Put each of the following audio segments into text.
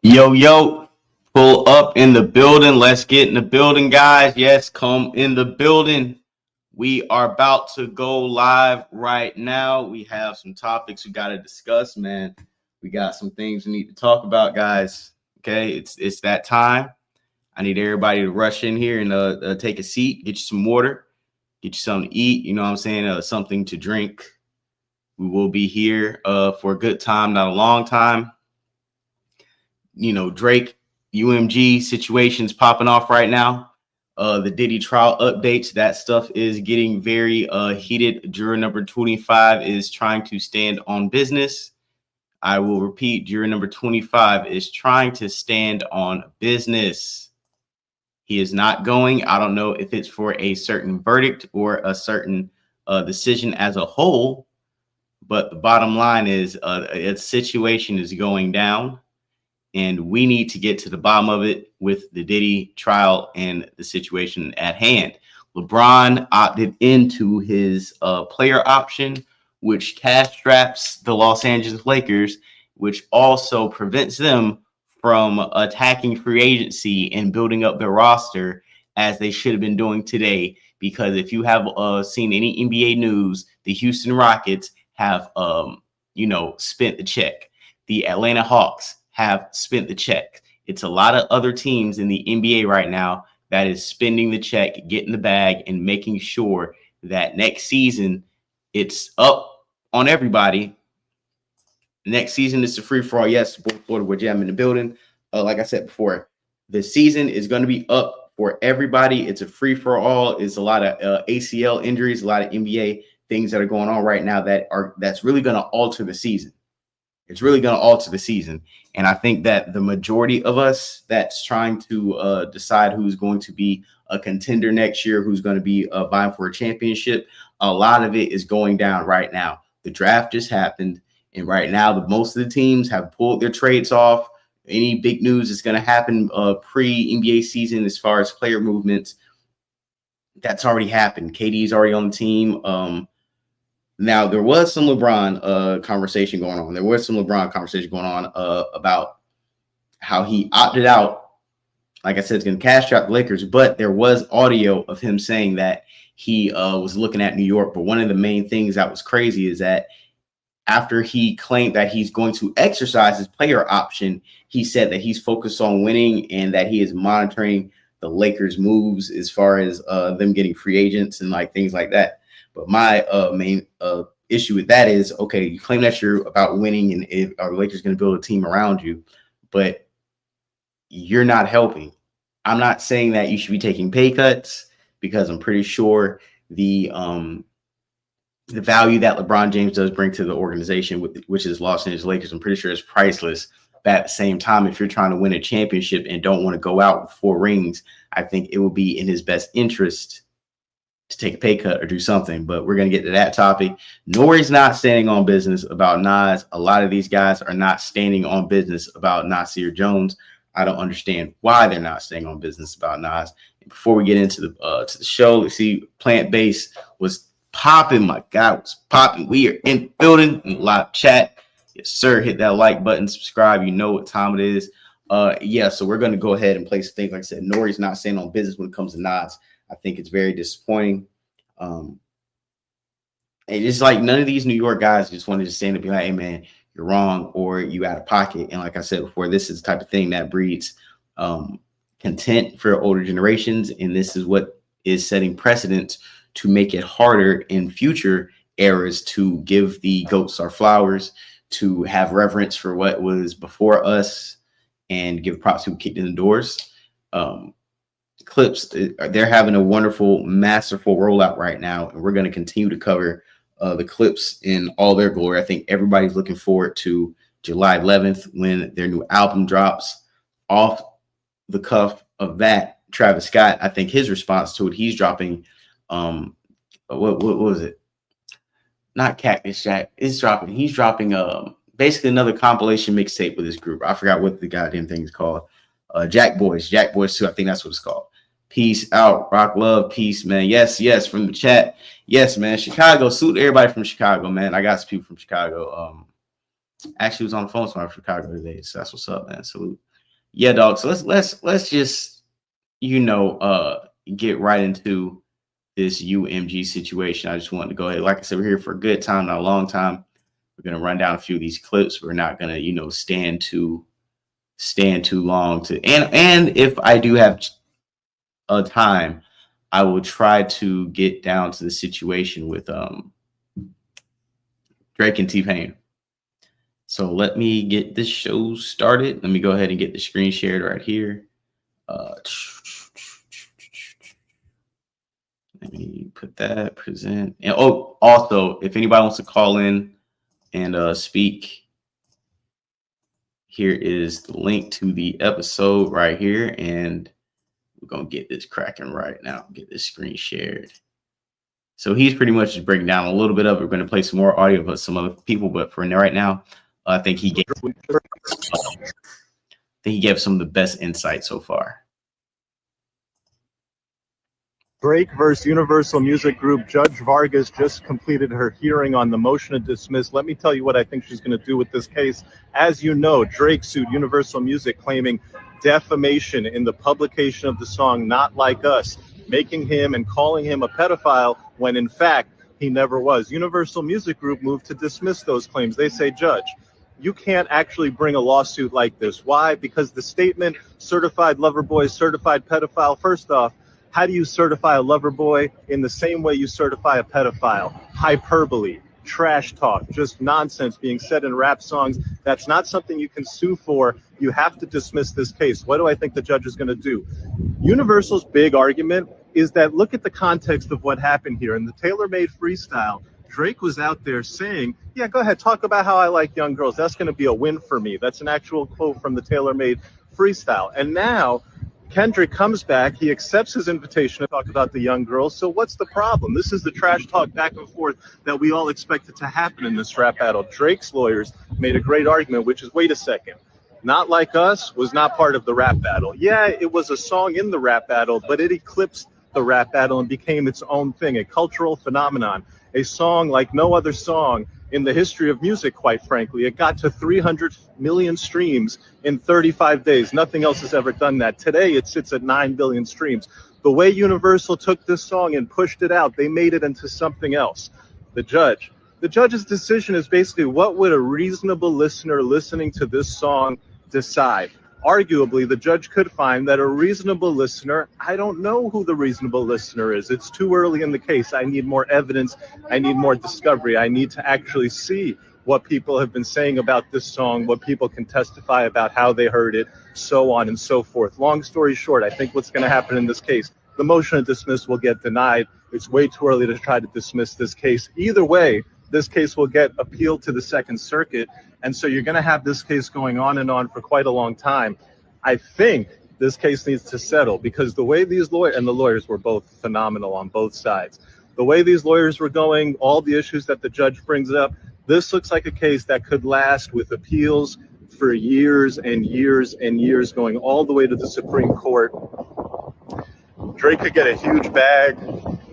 Yo, pull up in the building. Let's get in the building, guys. Yes, come in the building. We are about to go live right now. We have some topics we got to discuss, man. We got some things we need to talk about, guys. Okay, it's that time. I need everybody to rush in here and take a seat, get you some water, get you something to eat. You know what I'm saying? Something to drink. We will be here for a good time, not a long time. You know, Drake, UMG situations popping off right now. The Diddy trial updates, that stuff is getting very heated. Juror number 25 is trying to stand on business. I will repeat, juror number 25 is trying to stand on business. He is not going. I don't know if it's for a certain verdict or a certain decision as a whole, but the bottom line is a situation is going down. And we need to get to the bottom of it with the Diddy trial and the situation at hand. LeBron opted into his player option, which cash straps the Los Angeles Lakers, which also prevents them from attacking free agency and building up their roster as they should have been doing today. Because if you have seen any NBA news, the Houston Rockets have, spent the check. The Atlanta Hawks have spent the check. It's a lot of other teams in the NBA right now that is spending the check, getting the bag, and making sure that next season it's up on everybody. Next season it's a free for all. Yes, Florida, we're jamming in the building. Like I said before, the season is going to be up for everybody. It's a free for all. It's a lot of ACL injuries, a lot of NBA things that are going on right now that's really going to alter the season. It's really going to alter the season. And I think that the majority of us that's trying to decide who's going to be a contender next year, who's going to be vying for a championship, a lot of it is going down right now. The draft just happened. And right now, most of the teams have pulled their trades off. Any big news is going to happen pre-NBA season as far as player movements. That's already happened. KD's already on the team. Now, there was some LeBron conversation going on. There was some LeBron conversation going on about how he opted out. Like I said, it's going to cash out the Lakers, but there was audio of him saying that he was looking at New York. But one of the main things that was crazy is that after he claimed that he's going to exercise his player option, he said that he's focused on winning and that he is monitoring the Lakers' moves as far as them getting free agents and like things like that. But my main issue with that is, okay, you claim that you're about winning and if our Lakers going to build a team around you, but you're not helping. I'm not saying that you should be taking pay cuts because I'm pretty sure the value that LeBron James does bring to the organization, which is Los Angeles Lakers, I'm pretty sure is priceless. But at the same time, if you're trying to win a championship and don't want to go out with 4 rings, I think it will be in his best interest to take a pay cut or do something. But we're going to get to that topic. Nore's not standing on business about Nas. A lot of these guys are not standing on business about Nasir Jones. I don't understand why they're not staying on business about Nas. And before we get into the show, let's see, Plant-Based was popping. My God, it was popping. We are in the building, in live chat. Yes, sir. Hit that like button, subscribe. You know what time it is. So we're going to go ahead and play some things. Like I said, Nore's not staying on business when it comes to Nas. I think it's very disappointing. And it's like none of these New York guys just wanted to stand and be like, hey, man, you're wrong or you out of pocket. And like I said before, this is the type of thing that breeds content for older generations. And this is what is setting precedents to make it harder in future eras to give the GOATs our flowers, to have reverence for what was before us and give props to who kicked in the doors. Clipse, they're having a wonderful, masterful rollout right now, and we're going to continue to cover the Clipse in all their glory. I think everybody's looking forward to July 11th when their new album drops. Off the cuff of that, Travis Scott, I think his response to it, he's dropping what was it? Not Cactus Jack. He's dropping basically another compilation mixtape with his group. I forgot what the goddamn thing is called. Jack Boys 2, I think that's what it's called. Peace out, rock, love, peace, man. Yes, from the chat. Yes, man. Chicago, salute everybody from Chicago, man. I got some people from Chicago. Actually was on the phone with somebody from Chicago today, so that's what's up, man. Salute. Yeah, dog. So let's just get right into this UMG situation. I just wanted to go ahead. Like I said, we're here for a good time, not a long time. We're gonna run down a few of these clips. We're not gonna, stand too long to and if I do have a time, I will try to get down to the situation with Drake and T-Pain. So let me get this show started. Let me go ahead and get the screen shared right here. Let me put that present. And also, if anybody wants to call in and speak, here is the link to the episode right here, and we're gonna get this cracking right now. Get this screen shared. So he's pretty much just breaking down a little bit of it. We're gonna play some more audio of some other people, but for right now, I think he gave some of the best insight so far. Drake versus Universal Music Group. Judge Vargas just completed her hearing on the motion to dismiss. Let me tell you what I think she's going to do with this case. As you know, Drake sued Universal Music claiming defamation in the publication of the song Not Like Us, making him and calling him a pedophile when in fact he never was. Universal Music Group moved to dismiss those claims. They say, Judge, you can't actually bring a lawsuit like this. Why? Because the statement certified lover boy, certified pedophile, first off, how do you certify a lover boy in the same way you certify a pedophile? Hyperbole, trash talk, just nonsense being said in rap songs. That's not something you can sue for. You have to dismiss this case. What do I think the judge is going to do? Universal's big argument is that look at the context of what happened here. In the tailor-made freestyle, Drake was out there saying, yeah, go ahead, talk about how I like young girls. That's going to be a win for me. That's an actual quote from the tailor-made freestyle. And now Kendrick comes back, he accepts his invitation to talk about the young girls. So what's the problem? This is the trash talk back and forth that we all expected to happen in this rap battle. Drake's lawyers made a great argument, which is, wait a second, Not Like Us was not part of the rap battle. Yeah, it was a song in the rap battle, but it eclipsed the rap battle and became its own thing, a cultural phenomenon, a song like no other song in the history of music, quite frankly. It got to 300 million streams in 35 days. Nothing else has ever done that. Today, it sits at 9 billion streams. The way Universal took this song and pushed it out, they made it into something else. The judge's decision is basically, what would a reasonable listener listening to this song decide? Arguably, the judge could find that a reasonable listener, I don't know who the reasonable listener is. It's too early in the case. I need more evidence. I need more discovery. I need to actually see what people have been saying about this song, what people can testify about how they heard it, so on and so forth. Long story short, I think what's going to happen in this case, the motion to dismiss will get denied. It's way too early to try to dismiss this case. Either way, this case will get appealed to the Second Circuit. And so you're going to have this case going on and on for quite a long time. I think this case needs to settle because the way these lawyers, and the lawyers were both phenomenal on both sides, the way these lawyers were going, all the issues that the judge brings up, this looks like a case that could last with appeals for years and years and years, going all the way to the Supreme Court. Drake could get a huge bag.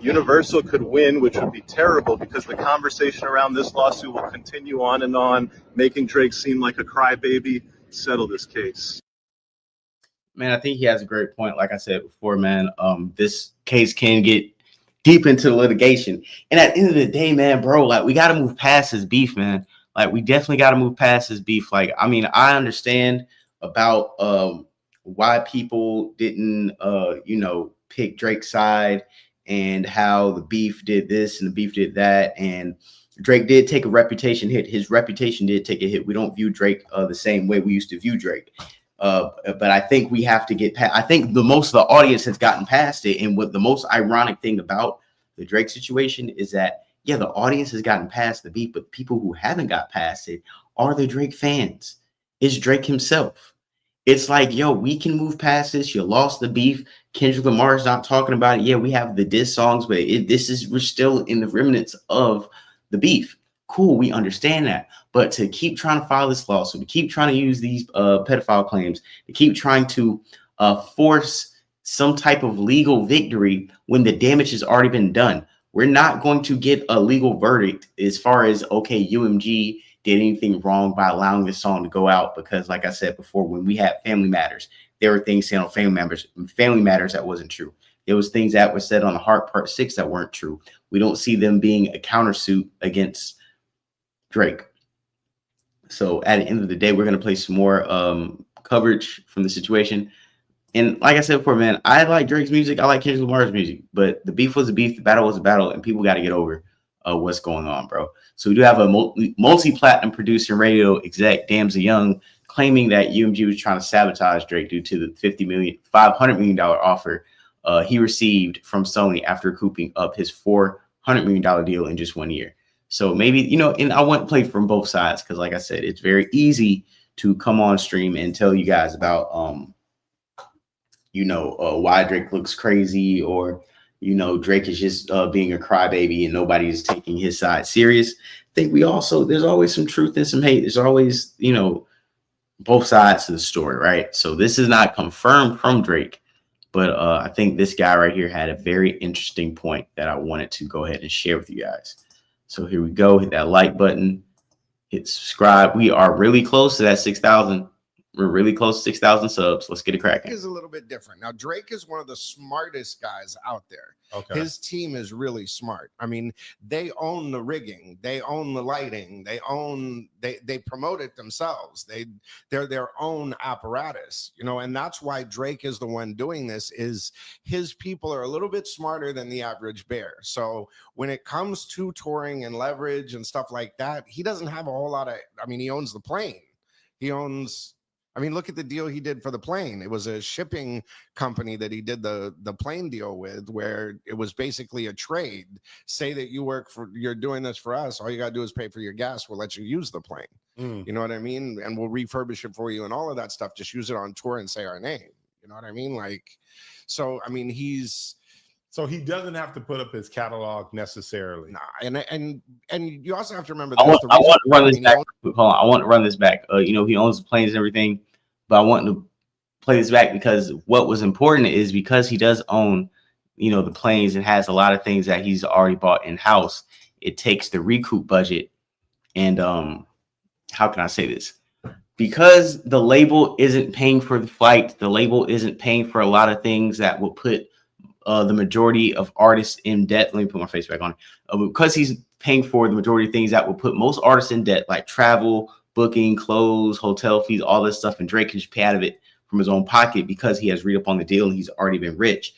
Universal could win, which would be terrible because the conversation around this lawsuit will continue on, making Drake seem like a crybaby. Settle this case. Man, I think he has a great point. Like I said before, man, this case can get deep into the litigation. And at the end of the day, man, bro, like, we got to move past his beef, man. Like, we definitely got to move past his beef. Like, I mean, I understand about why people didn't, pick Drake's side and how the beef did this and the beef did that. And Drake did take a reputation hit. His reputation did take a hit. We don't view Drake the same way we used to view Drake. But I think we have to get past, I think most of the audience has gotten past it. And what the most ironic thing about the Drake situation is that, yeah, the audience has gotten past the beef, but people who haven't got past it are the Drake fans. It's Drake himself. It's like, yo, we can move past this. You lost the beef. Kendrick Lamar is not talking about it. Yeah, we have the diss songs, but we're still in the remnants of the beef. Cool, we understand that. But to keep trying to file this lawsuit, to keep trying to use these pedophile claims, to keep trying to force some type of legal victory when the damage has already been done. We're not going to get a legal verdict as far as, okay, UMG did anything wrong by allowing this song to go out, because like I said before, when we had Family Matters, there were things said on Family Matters that wasn't true. There was things that were said on the Heart Part 6 that weren't true. We don't see them being a countersuit against Drake. So at the end of the day, we're going to play some more coverage from the situation. And like I said before, man, I like Drake's music. I like Kendrick Lamar's music. But the beef was a beef. The battle was a battle. And people got to get over what's going on, bro. So we do have a multi-platinum producer and radio exec, Damza Young, claiming that UMG was trying to sabotage Drake due to the $500 million offer he received from Sony after recouping up his $400 million deal in just 1 year. So maybe, you know, and I want to play from both sides because, like I said, it's very easy to come on stream and tell you guys about, why Drake looks crazy, or, you know, Drake is just being a crybaby and nobody is taking his side serious. I think there's always some truth and some hate. There's always, you know, both sides of the story, right? So this is not confirmed from Drake, but I think this guy right here had a very interesting point that I wanted to go ahead and share with you guys. So here we go. Hit that like button. Hit subscribe. We are really close to that 6,000. We're really close to 6,000 subs. Let's get it cracking. Drake is a little bit different. Now, Drake is one of the smartest guys out there. Okay. His team is really smart. I mean, they own the rigging, they own the lighting, they promote it themselves. They're their own apparatus, you know, and that's why Drake is the one doing this. Is his people are a little bit smarter than the average bear. So when it comes to touring and leverage and stuff like that, he doesn't have a whole lot of, I mean, he owns the plane. I mean, look at the deal he did for the plane. It was a shipping company that he did the plane deal with, where it was basically a trade. Say that you're doing this for us. All you got to do is pay for your gas. We'll let you use the plane. You know what I mean? And we'll refurbish it for you and all of that stuff. Just use it on tour and say our name. You know what I mean? Like, so, I mean, so he doesn't have to put up his catalog necessarily. Nah, and you also have to remember. I want to run this back. Hold on, I want to run this back. You know, he owns the planes and everything, but I want to play this back because what was important is because he does own, you know, the planes and has a lot of things that he's already bought in house. It takes the recoup budget, and how can I say this? Because the label isn't paying for the flight, the label isn't paying for a lot of things that will put the majority of artists in debt. Let me put my face back on. Because he's paying for the majority of things that will put most artists in debt, like travel, booking, clothes, hotel fees, all this stuff, and Drake can just pay out of it from his own pocket because he has read up on the deal and he's already been rich.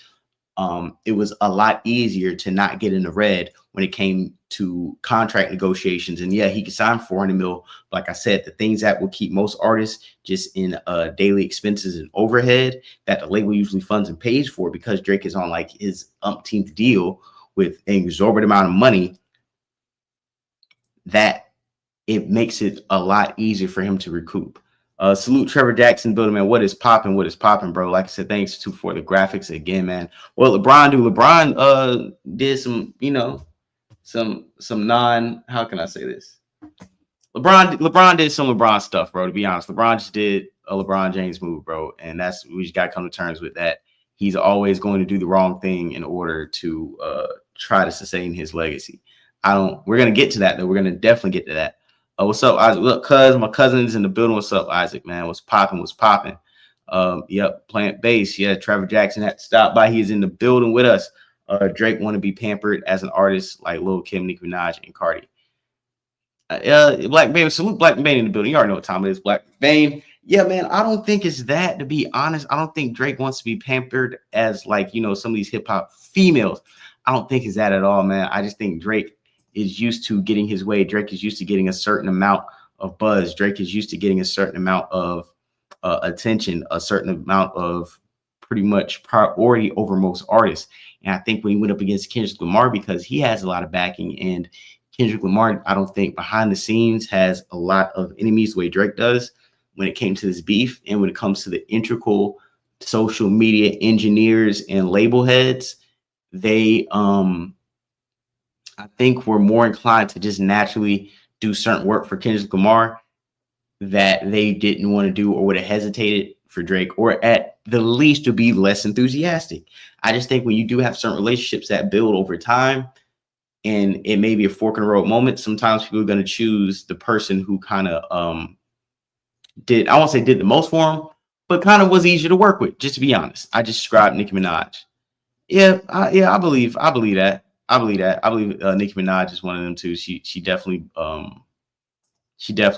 It was a lot easier to not get in the red when it came to contract negotiations. And yeah, he could sign 400 mil. Like I said, the things that will keep most artists just in daily expenses and overhead that the label usually funds and pays for, because Drake is on like his umpteenth deal with an exorbitant amount of money, that it makes it a lot easier for him to recoup. Salute Trevor Jackson building, man. What is popping, bro? Like I said, thanks for the graphics again, man. Well, LeBron did some, you know, some how can I say this? LeBron did some LeBron stuff, bro. To be honest, LeBron just did a LeBron James move, bro. And we just got to come to terms with that. He's always going to do the wrong thing in order to try to sustain his legacy. We're going to get to that, though. We're going to definitely get to that. What's up, Isaac? Look, my cousin's in the building. What's up, Isaac, man? What's popping? Yep, plant bass. Yeah, Trevor Jackson had to stop by. He's in the building with us. Drake want to be pampered as an artist like Lil Kim, Nicki Minaj, and Cardi. Black Bane, salute Black Bane in the building. You already know what time it is, Black Bane. Yeah, man, I don't think it's that, to be honest. I don't think Drake wants to be pampered as, like, you know, some of these hip-hop females. I don't think it's that at all, man. I just think Drake is used to getting his way. Drake is used to getting a certain amount of buzz. Drake is used to getting a certain amount of attention, a certain amount of pretty much priority over most artists. And I think when he went up against Kendrick Lamar, because he has a lot of backing, and Kendrick Lamar, I don't think behind the scenes has a lot of enemies the way Drake does when it came to this beef. And when it comes to the integral social media engineers and label heads, they, I think we're more inclined to just naturally do certain work for Kendrick Lamar that they didn't want to do or would have hesitated for Drake, or at the least to be less enthusiastic. I just think when you do have certain relationships that build over time, and it may be a fork in the road moment. Sometimes people are going to choose the person who kind of I won't say did the most for him, but kind of was easier to work with. Just to be honest, I just described Nicki Minaj. I believe that. I believe Nicki Minaj is one of them too. She definitely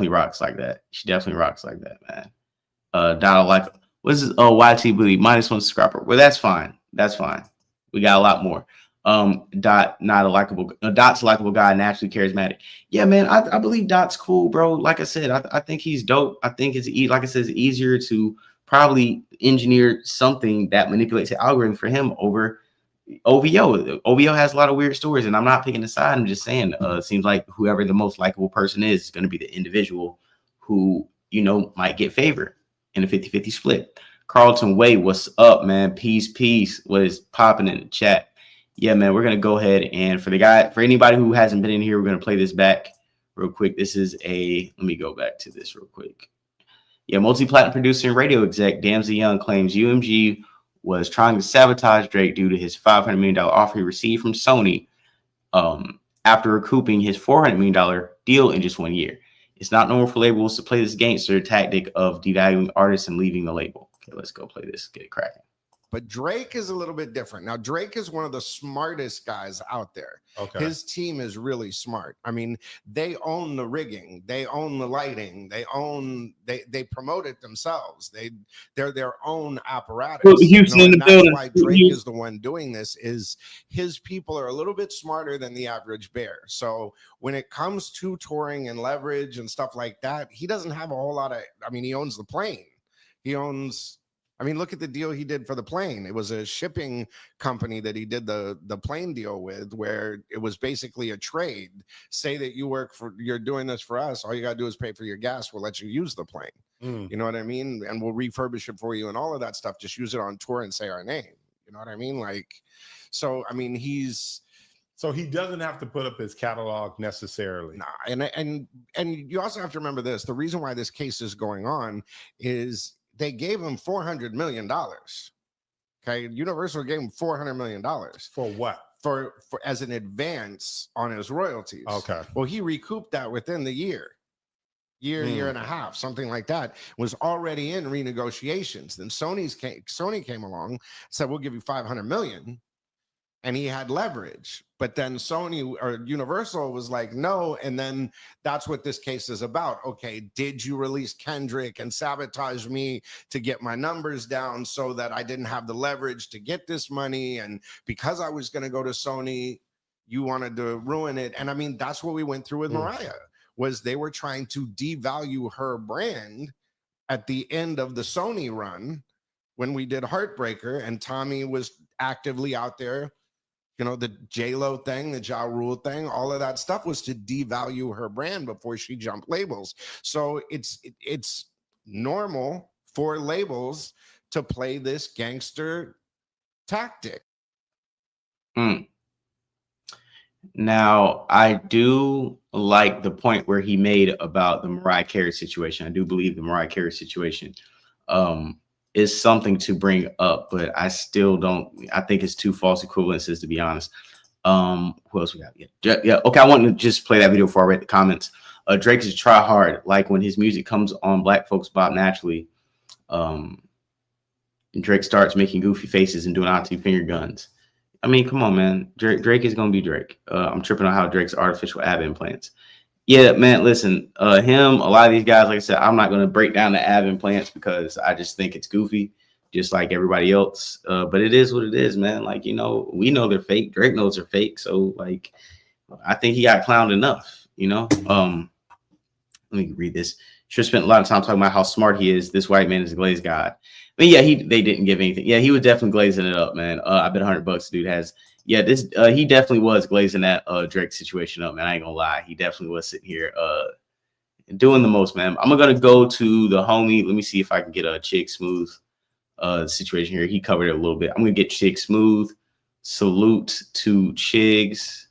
rocks like that. She definitely rocks like that, man. Donald like what's this? Oh, YT believe -1 subscriber. Well, that's fine. That's fine. We got a lot more. Dot's a likable guy, naturally charismatic. Yeah, man, I believe Dot's cool, bro. Like I said, I think he's dope. I think like I said, it's easier to probably engineer something that manipulates the algorithm for him over OVO. OVO has a lot of weird stories, and I'm not picking a side. I'm just saying, it seems like whoever the most likable person is going to be the individual who, might get favor in a 50-50 split. Carlton Way, what's up, man? Peace. What is popping in the chat? Yeah, man, we're gonna go ahead and for anybody who hasn't been in here, we're gonna play this back real quick. This is let me go back to this real quick. Yeah, multi-platinum producer and radio exec Damsey Young claims UMG was trying to sabotage Drake due to his $500 million offer he received from Sony after recouping his $400 million deal in just 1 year. It's not normal for labels to play this gangster tactic of devaluing artists and leaving the label. Okay, let's go play this. Get it cracking. But Drake is a little bit different. Now, Drake is one of the smartest guys out there. Okay. His team is really smart. I mean, they own the rigging, they own the lighting, they promote it themselves. They're their own apparatus. Houston in the building. That's why Drake is the one doing this. Is his people are a little bit smarter than the average bear. So when it comes to touring and leverage and stuff like that, he doesn't have a whole lot of. I mean, he owns the plane. Look at the deal he did for the plane. It was a shipping company that he did the plane deal with, where it was basically a trade. Say that you're doing this for us. All you got to do is pay for your gas. We'll let you use the plane. You know what I mean? And we'll refurbish it for you and all of that stuff. Just use it on tour and say our name. You know what I mean? So he doesn't have to put up his catalog necessarily. Nah, and you also have to remember this. The reason why this case is going on is they gave him $400 million. Okay, Universal gave him $400 million. For what? For as an advance on his royalties. Okay. Well, he recouped that within the year and a half, something like that. Was already in renegotiations. Then Sony came along, said we'll give you $500 million. And he had leverage, but then Sony or Universal was like, no. And then that's what this case is about. Okay, did you release Kendrick and sabotage me to get my numbers down so that I didn't have the leverage to get this money? And because I was going to go to Sony, you wanted to ruin it. And I mean, that's what we went through with Mariah, was they were trying to devalue her brand at the end of the Sony run when we did Heartbreaker, and Tommy was actively out there. The J-Lo thing, the Ja Rule thing, all of that stuff was to devalue her brand before she jumped labels. So it's normal for labels to play this gangster tactic. Now, I do like the point where he made about the Mariah Carey situation. I do believe the Mariah Carey situation is something to bring up, but I still don't. I think it's two false equivalences, to be honest. Who else we got? Yeah. Okay, I want to just play that video before I read the comments. Drake is try hard. Like when his music comes on, black folks bop naturally. And Drake starts making goofy faces and doing auntie finger guns. I mean, come on, man. Drake is gonna be Drake. I'm tripping on how Drake's artificial ab implants. Yeah, man, listen, a lot of these guys, like I said, I'm not going to break down the ab implants because I just think it's goofy, just like everybody else. But it is what it is, man. We know they're fake. Drake knows they're fake. So, I think he got clowned enough, Let me read this. Sure spent a lot of time talking about how smart he is. This white man is a glazed god. I mean, yeah, they didn't give anything. Yeah, he was definitely glazing it up, man. I bet $100 dude has. Yeah, he definitely was glazing that Drake situation up, man. I ain't gonna lie. He definitely was sitting here doing the most, man. I'm gonna go to the homie. Let me see if I can get a Chick Smooth situation here. He covered it a little bit. I'm gonna get Chick Smooth. Salute to Chigs.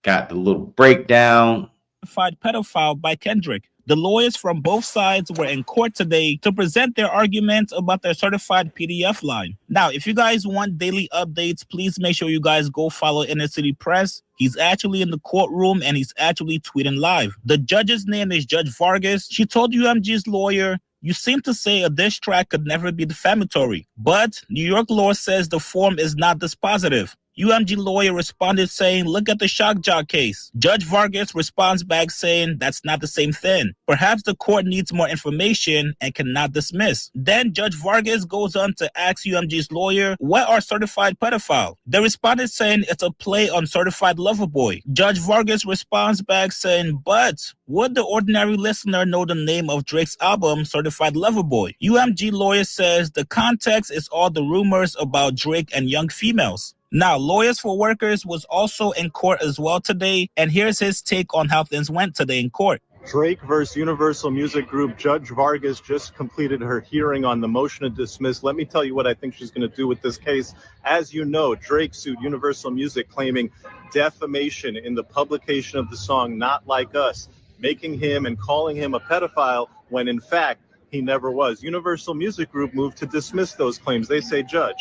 Got the little breakdown. certified pedophile by Kendrick. The lawyers from both sides were in court today to present their arguments about their certified PDF line. Now, if you guys want daily updates, please make sure you guys go follow Inner City Press. He's actually in the courtroom and he's actually tweeting live. The judge's name is Judge Vargas. She told UMG's lawyer, "You seem to say a diss track could never be defamatory, but New York law says the form is not dispositive." UMG lawyer responded saying, "Look at the shock jock case." Judge Vargas responds back saying, "That's not the same thing. Perhaps the court needs more information and cannot dismiss." Then Judge Vargas goes on to ask UMG's lawyer, "What are certified pedophile?" They responded saying it's a play on certified lover boy. Judge Vargas responds back saying, "But would the ordinary listener know the name of Drake's album, Certified Lover Boy?" UMG lawyer says the context is all the rumors about Drake and young females. Now, Lawyers for Workers was also in court as well today, and here's his take on how things went today in court. Drake versus Universal Music Group. Judge Vargas just completed her hearing on the motion to dismiss. Let me tell you what I think she's going to do with this case. As you know, Drake sued Universal Music claiming defamation in the publication of the song Not Like Us, making him and calling him a pedophile when in fact he never was. Universal Music Group moved to dismiss those claims. They say, "Judge,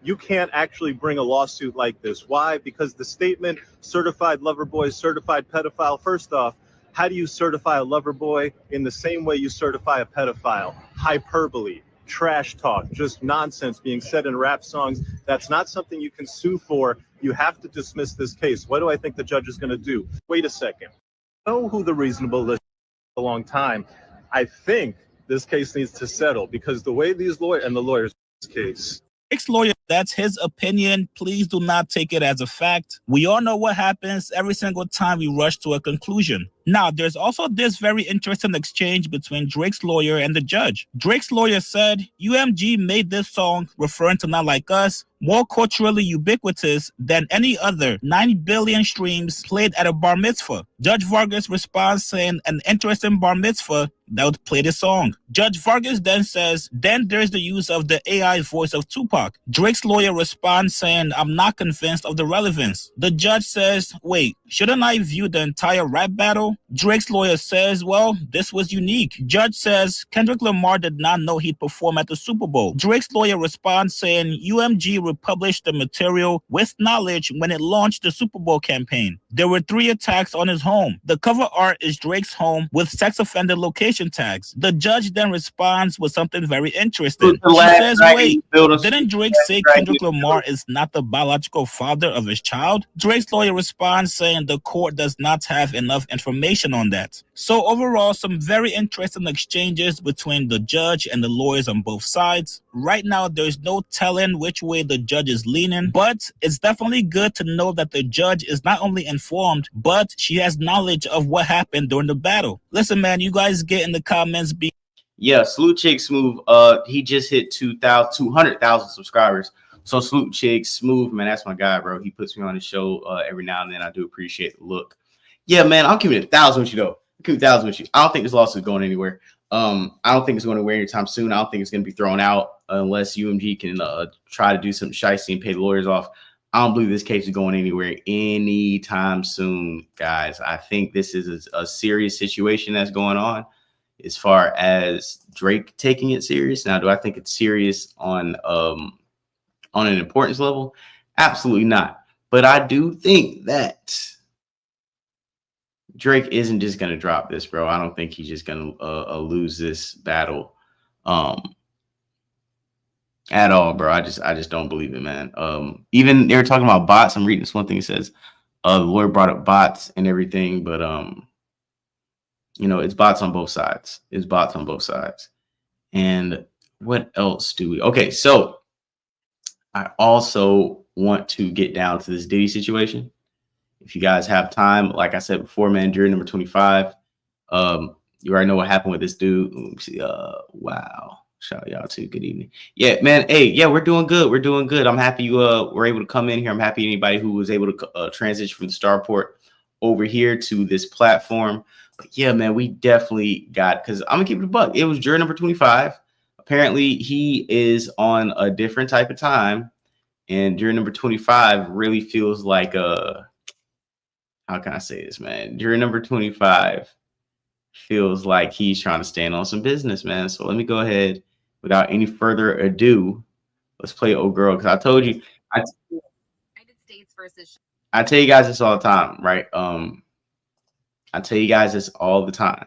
you can't actually bring a lawsuit like this." Why? Because the statement certified lover boy, certified pedophile, first off, how do you certify a lover boy in the same way you certify a pedophile? Hyperbole, trash talk, just nonsense being said in rap songs. That's not something you can sue for. You have to dismiss this case. What do I think the judge is going to do? Wait a second. I know who the reasonable listener is a long time. I think this case needs to settle because the way these lawyers and the lawyers in this case. Drake's lawyer, that's his opinion. Please do not take it as a fact. We all know what happens every single time we rush to a conclusion. Now, there's also this very interesting exchange between Drake's lawyer and the judge. Drake's lawyer said, UMG made this song, referring to Not Like Us, more culturally ubiquitous than any other 9 billion streams played at a bar mitzvah. Judge Vargas responds saying an interesting bar mitzvah that would play the song. Judge Vargas then says, then there's the use of the AI voice of Tupac. Drake's lawyer responds saying, I'm not convinced of the relevance. The judge says, wait, shouldn't I view the entire rap battle? Drake's lawyer says, well, this was unique. Judge says, Kendrick Lamar did not know he'd perform at the Super Bowl. Drake's lawyer responds saying, UMG republished the material with knowledge when it launched the Super Bowl campaign. There were 3 attacks on his home. The cover art is Drake's home with sex offender location tags. The judge then responds with something very interesting. She says, wait, didn't Drake say Kendrick Lamar is not the biological father of his child? Drake's lawyer responds saying the court does not have enough information on that. So overall, some very interesting exchanges between the judge and the lawyers on both sides. Right now, there's no telling which way the judge is leaning, but it's definitely good to know that the judge is not only informed, but she has knowledge of what happened during the battle. Listen, man, you guys get in the comments. Yeah, Salute Chick Smooth. He just hit 200,000 subscribers. So Salute Chick Smooth, man, that's my guy, bro. He puts me on the show every now and then. I do appreciate the look. Yeah, man, I'll keep it 1,000 with you though. I'll keep it 1,000 with you. I don't think this lawsuit is going anywhere. I don't think it's going anywhere anytime soon. I don't think it's going to be thrown out unless UMG can try to do something shicey and pay the lawyers off. I don't believe this case is going anywhere anytime soon, guys. I think this is a serious situation that's going on as far as Drake taking it serious. Now, do I think it's serious on an importance level? Absolutely not. But I do think that Drake isn't just going to drop this, bro. I don't think he's just going to lose this battle at all, bro. I just don't believe it, man. Even they were talking about bots. I'm reading this one thing. It says the lawyer brought up bots and everything, but you know, it's bots on both sides. It's bots on both sides. And what else do we? Okay, so I also want to get down to this Diddy situation. If you guys have time, like I said before, man, jury number 25. You already know what happened with this dude. Let me see. Wow. Shout out y'all too. Good evening. Yeah, man. Hey, yeah, we're doing good. We're doing good. I'm happy you were able to come in here. I'm happy anybody who was able to transition from the Starport over here to this platform. But yeah, man, we definitely got, because I'm gonna keep it a buck. It was jury number 25. Apparently, he is on a different type of time, and jury number 25 really feels like how can I say this, man? Juror number 25 feels like he's trying to stand on some business, man. So let me go ahead without any further ado. Let's play old girl, because I told you United States versus. I tell you guys this all the time, right? I tell you guys this all the time.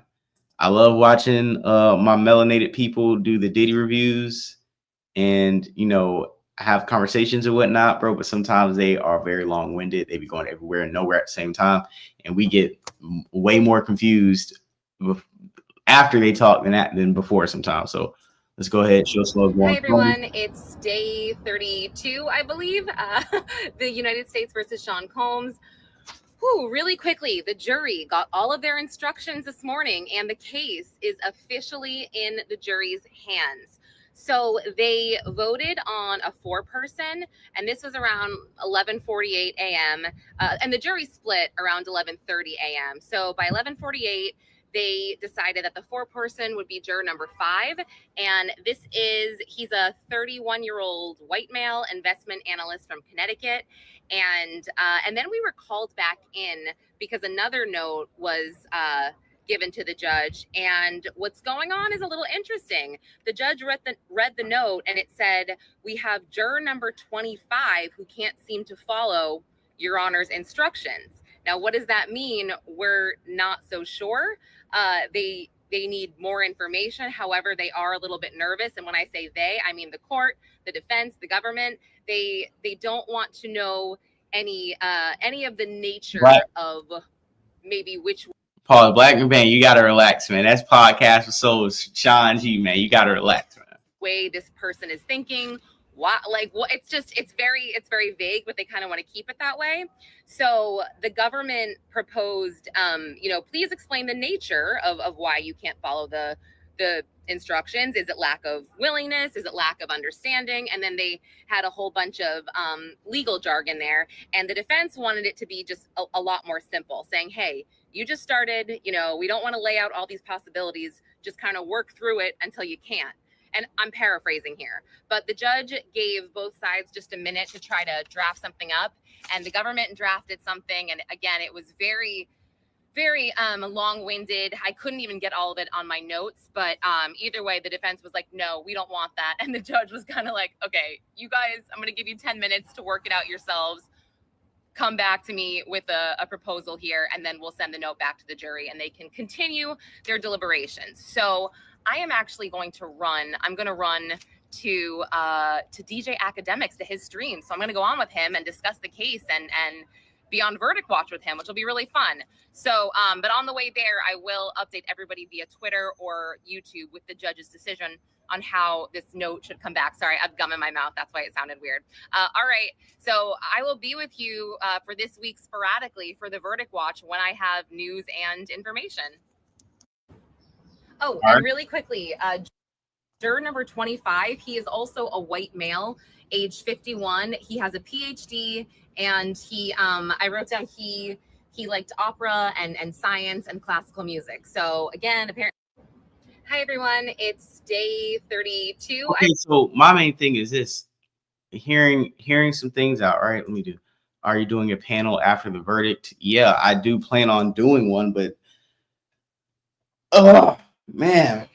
I love watching my melanated people do the Diddy reviews and, you know, have conversations and whatnot, bro. But sometimes they are very long-winded. They be going everywhere and nowhere at the same time. And we get way more confused after they talk than before sometimes. So let's go ahead. Show slow. Hi, everyone. It's day 32, I believe. The United States versus Sean Combs. Whew, really quickly, the jury got all of their instructions this morning, and the case is officially in the jury's hands. So they voted on a 4-person, and this was around 11:48 a.m. And the jury split around 11:30 a.m. So by 11:48, they decided that the 4-person would be juror number 5. And he's a 31-year-old white male investment analyst from Connecticut. And then we were called back in because another note was given to the judge. And what's going on is a little interesting. The judge read the note, and it said, "We have juror number 25 who can't seem to follow Your Honor's instructions." Now, what does that mean? We're not so sure. They need more information. However, they are a little bit nervous. And when I say they, I mean the court, the defense, the government. They don't want to know any of the nature of maybe which. Paul Blackman, man, you gotta relax, man. That's Podcast with Soul, Sean G, man. You gotta relax, man. Way this person is thinking. What it's very vague, but they kind of want to keep it that way. So the government proposed, please explain the nature of why you can't follow the instructions. Is it lack of willingness? Is it lack of understanding? And then they had a whole bunch of legal jargon there. And the defense wanted it to be just a lot more simple, saying, hey, you just started, we don't want to lay out all these possibilities, just kind of work through it until you can't. And I'm paraphrasing here, but the judge gave both sides just a minute to try to draft something up, and the government drafted something. And again, it was very, very long-winded. I couldn't even get all of it on my notes, but either way, the defense was like, no, we don't want that. And the judge was kind of like, okay, you guys, I'm going to give you 10 minutes to work it out yourselves. Come back to me with a proposal here, and then we'll send the note back to the jury, and they can continue their deliberations. So I am actually going to run. I'm going to run to DJ Academics, to his stream. So I'm going to go on with him and discuss the case and be on verdict watch with him, which will be really fun. So, but on the way there, I will update everybody via Twitter or YouTube with the judge's decision on how this note should come back. Sorry, I have gum in my mouth. That's why it sounded weird. All right. So I will be with you for this week sporadically for the verdict watch when I have news and information. Oh, and really quickly, juror number 25, he is also a white male, age 51. He has a PhD, and I wrote down he liked opera and science and classical music. So again, apparently. Hi, everyone. It's day 32. Okay, so my main thing is this. Hearing some things out, right? Let me do. Are you doing a panel after the verdict? Yeah, I do plan on doing one, but man,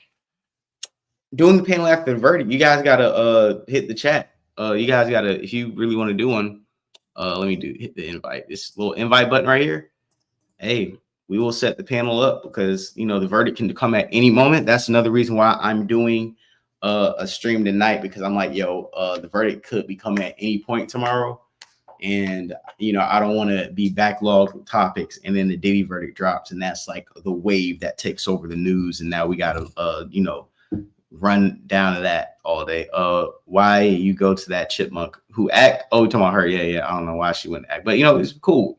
doing the panel after the verdict, you guys gotta hit the chat. You guys gotta, if you really want to do one, let me hit the invite. This little invite button right here. Hey, we will set the panel up because the verdict can come at any moment. That's another reason why I'm doing a stream tonight, because I'm like, the verdict could be coming at any point tomorrow. And, I don't want to be backlogged with topics, and then the Diddy verdict drops, and that's like the wave that takes over the news. And now we got to, run down to that all day. Why you go to that chipmunk who act? Oh, you're talking about her. Yeah. I don't know why she wouldn't act, but, it's cool.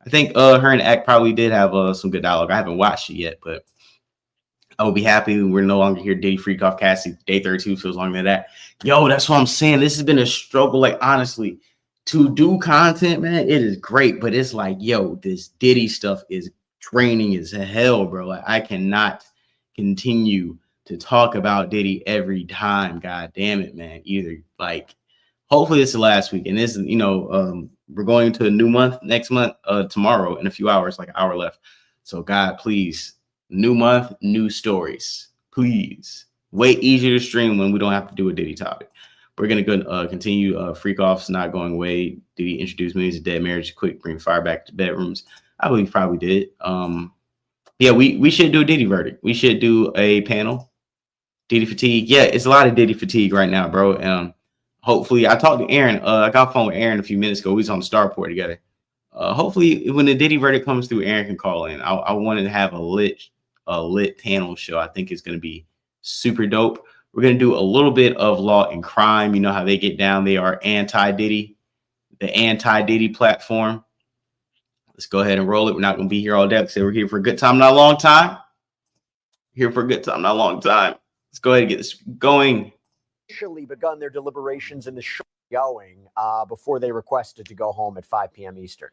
I think her and Act probably did have some good dialogue. I haven't watched it yet, but I will be happy we're no longer here. Diddy Freak Off Cassie, day 32 feels longer than that. That's what I'm saying. This has been a struggle. Like, honestly, to do content, man, it is great, but it's like, this Diddy stuff is draining as hell, bro. Like, I cannot continue to talk about Diddy every time. God damn it, man. Either like, hopefully it's the last week. And this, we're going into a new month next month, tomorrow in a few hours, like an hour left. So God, please, new month, new stories. Please. Way easier to stream when we don't have to do a Diddy topic. We're going to go continue Freak Off's not going away. Diddy introduced millions of dead marriage quick, bring fire back to bedrooms. I believe probably did. Yeah, we should do a Diddy verdict. We should do a panel. Diddy fatigue. Yeah, it's a lot of Diddy fatigue right now, bro. Hopefully, I talked to Aaron. I got a phone with Aaron a few minutes ago. We was on the Starport together. Hopefully, when the Diddy verdict comes through, Aaron can call in. I wanted to have a lit panel show. I think it's going to be super dope. We're going to do a little bit of law and crime. You know how they get down. They are anti-Diddy, the anti-Diddy platform. Let's go ahead and roll it. We're not going to be here all day. Like I said, we're here for a good time, not a long time. Here for a good time, not a long time. Let's go ahead and get this going. Officially begun their deliberations in the show going before they requested to go home at 5 p.m. Eastern.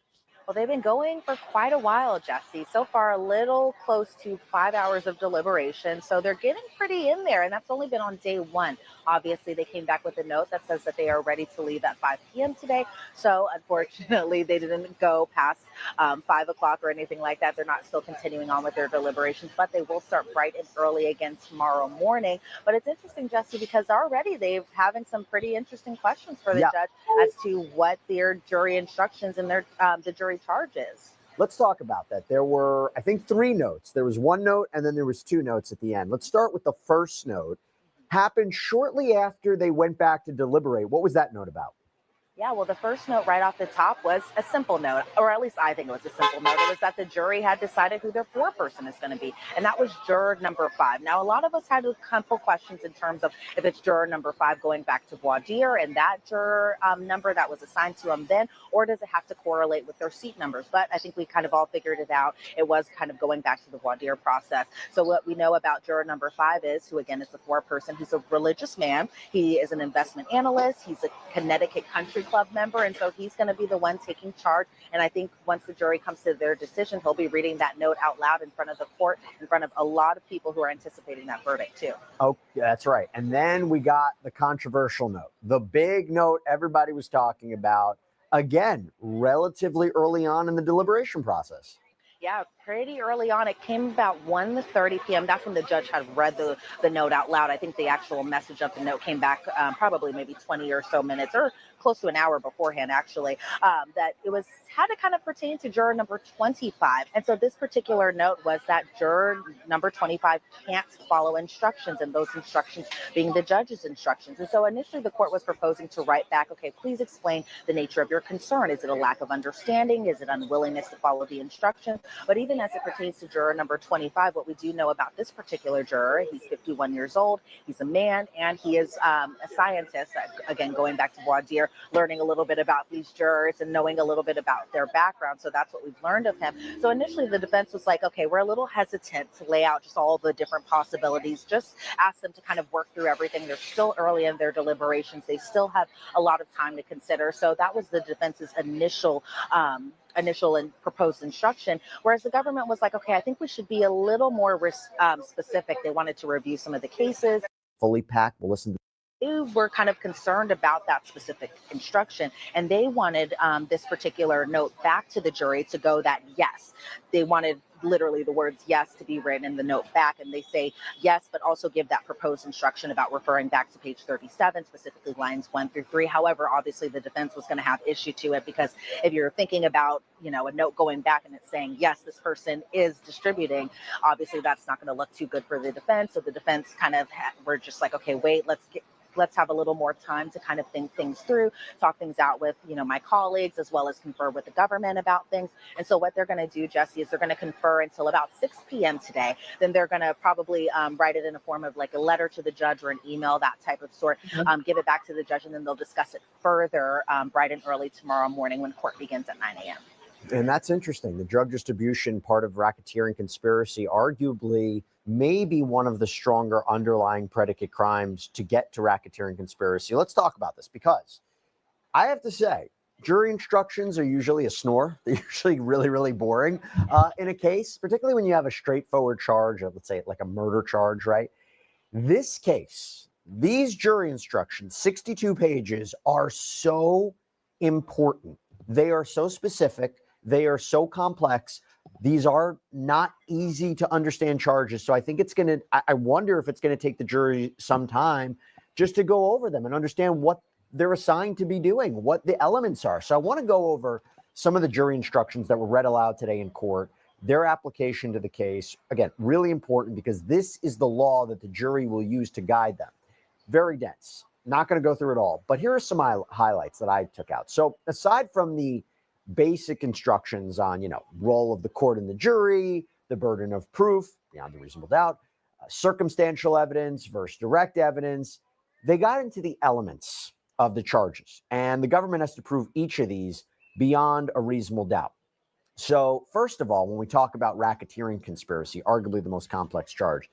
Well, they've been going for quite a while, Jesse. So far, a little close to 5 hours of deliberation. So they're getting pretty in there, and that's only been on day one. Obviously, they came back with a note that says that they are ready to leave at 5 p.m. today. So unfortunately, they didn't go past 5 o'clock or anything like that. They're not still continuing on with their deliberations, but they will start bright and early again tomorrow morning. But it's interesting, Jesse, because already they're having some pretty interesting questions for the judge as to what their jury instructions and their the jury charges. Let's talk about that. There were, I think, 3 notes. There was 1 note and then there was 2 notes at the end. Let's start with the first note. Happened shortly after they went back to deliberate. What was that note about? Yeah, well, the first note right off the top was a simple note, or at least I think it was a simple note. It was that the jury had decided who their foreperson is going to be, and that was juror number 5. Now, a lot of us had a couple questions in terms of if it's juror number 5 going back to voir dire and that juror number that was assigned to them then, or does it have to correlate with their seat numbers? But I think we kind of all figured it out. It was kind of going back to the voir dire process. So what we know about juror number 5 is, who again is the foreperson, he's a religious man. He is an investment analyst. He's a Connecticut Country Club member, and so he's going to be the one taking charge. And I think once the jury comes to their decision, he'll be reading that note out loud in front of the court, in front of a lot of people who are anticipating that verdict too. Oh, yeah, that's right. And then we got the controversial note, the big note everybody was talking about, again, relatively early on in the deliberation process. Yeah, pretty early on. It came about 1:30 p.m. That's when the judge had read the note out loud. I think the actual message of the note came back probably maybe 20 or so minutes, or close to an hour beforehand, actually, that it had to kind of pertain to juror number 25. And so this particular note was that juror number 25 can't follow instructions, and those instructions being the judge's instructions. And so initially the court was proposing to write back, okay, please explain the nature of your concern. Is it a lack of understanding? Is it unwillingness to follow the instructions? But even as it pertains to juror number 25, what we do know about this particular juror, he's 51 years old, he's a man, and he is a scientist, again, going back to voir dire, learning a little bit about these jurors and knowing a little bit about their background. So that's what we've learned of him. So initially the defense was like, okay, we're a little hesitant to lay out just all the different possibilities, just ask them to kind of work through everything. They're still early in their deliberations. They still have a lot of time to consider. So that was the defense's initial and proposed instruction, whereas the government was like, okay, I think we should be a little more specific. They wanted to review some of the cases. Fully packed. We'll listen to. They were kind of concerned about that specific instruction, and they wanted this particular note back to the jury to go that yes. They wanted literally the words yes to be written in the note back, and they say yes, but also give that proposed instruction about referring back to page 37, specifically lines 1 through 3. However, obviously the defense was going to have issue to it, because if you're thinking about, a note going back and it's saying, yes, this person is distributing, obviously that's not going to look too good for the defense. So the defense kind of were just like, okay, wait, let's have a little more time to kind of think things through, talk things out with, my colleagues, as well as confer with the government about things. And so what they're going to do, Jesse, is they're going to confer until about 6 p.m. today. Then they're going to probably write it in a form of like a letter to the judge or an email, that type of sort, give it back to the judge, and then they'll discuss it further bright and early tomorrow morning when court begins at 9 a.m. And that's interesting. The drug distribution part of racketeering conspiracy, arguably maybe one of the stronger underlying predicate crimes to get to racketeering conspiracy. Let's talk about this, because I have to say, jury instructions are usually a snore. They're usually really, really boring in a case, particularly when you have a straightforward charge of, let's say, like a murder charge, right? This case, These jury instructions, 62 pages, are so important. They are so specific. They are so complex. These are not easy to understand charges. So I think it's going to, I wonder if it's going to take the jury some time just to go over them and understand what they're assigned to be doing, what the elements are. So I want to go over some of the jury instructions that were read aloud today in court, their application to the case. Again, really important because this is the law that the jury will use to guide them. Very dense. Not going to go through it all, but here are some highlights that I took out. So aside from the basic instructions on, role of the court and the jury, the burden of proof beyond a reasonable doubt, circumstantial evidence versus direct evidence, they got into the elements of the charges, and the government has to prove each of these beyond a reasonable doubt. So first of all, when we talk about racketeering conspiracy, arguably the most complex charge,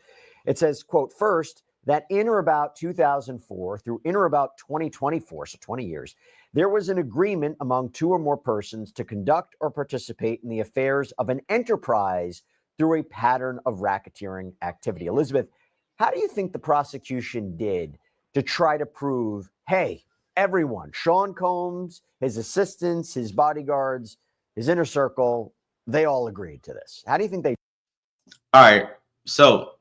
it says, quote, first, that in or about 2004 through in or about 2024, so 20 years, there was an agreement among two or more persons to conduct or participate in the affairs of an enterprise through a pattern of racketeering activity. Elizabeth, how do you think the prosecution did to try to prove, hey, everyone, Sean Combs, his assistants, his bodyguards, his inner circle, they all agreed to this? How do you think they? All right. So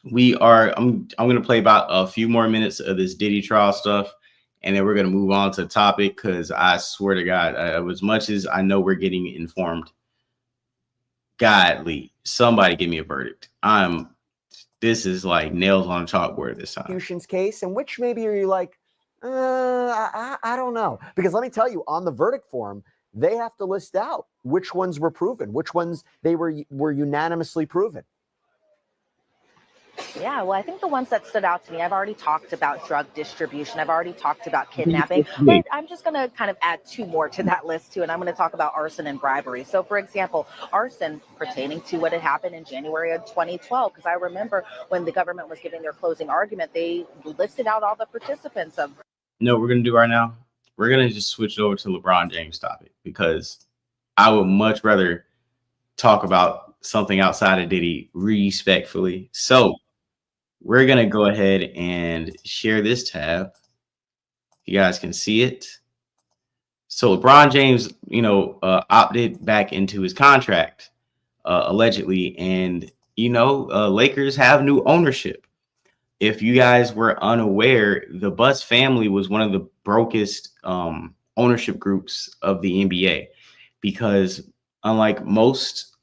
I'm going to play about a few more minutes of this Diddy trial stuff, and then we're going to move on to the topic, because I swear to God, as much as I know we're getting informed, godly, somebody give me a verdict. This is like nails on a chalkboard this time. Prosecution's case, and which maybe are you like, I don't know. Because let me tell you, on the verdict form, they have to list out which ones were proven, which ones they were unanimously proven. Yeah, well, I think the ones that stood out to me, I've already talked about drug distribution. I've already talked about kidnapping, but I'm just going to kind of add two more to that list too. And I'm going to talk about arson and bribery. So for example, arson pertaining to what had happened in January of 2012, because I remember when the government was giving their closing argument, they listed out all the participants of. No, what we're going to do right now, we're going to just switch over to LeBron James topic, because I would much rather talk about something outside of Diddy respectfully. So we're going to go ahead and share this tab. You guys can see it. So LeBron James, opted back into his contract, allegedly. And, Lakers have new ownership. If you guys were unaware, the Buss family was one of the brokest ownership groups of the NBA, because unlike most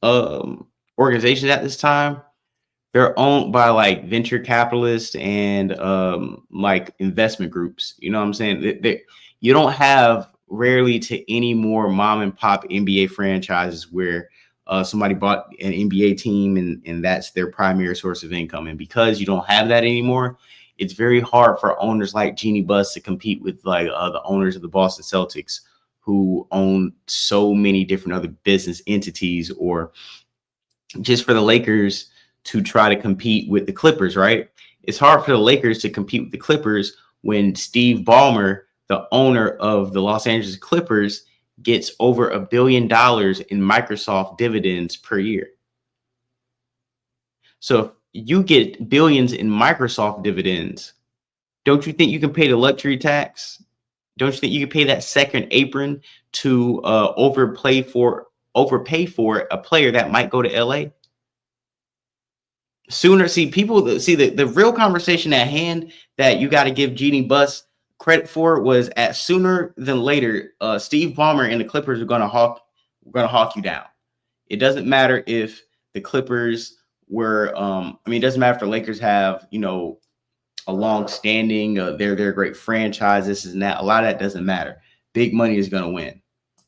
organizations at this time, they're owned by like venture capitalists and like investment groups. You know what I'm saying? You don't have rarely to any more mom and pop NBA franchises where somebody bought an NBA team and that's their primary source of income. And because you don't have that anymore, it's very hard for owners like Jeannie Buss to compete with like the owners of the Boston Celtics, who own so many different other business entities, or just for the Lakers to try to compete with the Clippers, right? It's hard for the Lakers to compete with the Clippers when Steve Ballmer, the owner of the Los Angeles Clippers, gets over $1 billion in Microsoft dividends per year. So if you get billions in Microsoft dividends, don't you think you can pay the luxury tax? Don't you think you can pay that second apron to overpay for a player that might go to LA? Sooner, the real conversation at hand that you got to give Jeannie Buss credit for was at sooner than later. Steve Ballmer and the Clippers are going to hawk you down. It doesn't matter if the Clippers were. It doesn't matter if the Lakers have a long standing. They're a great franchise. This and that. A lot of that doesn't matter. Big money is going to win.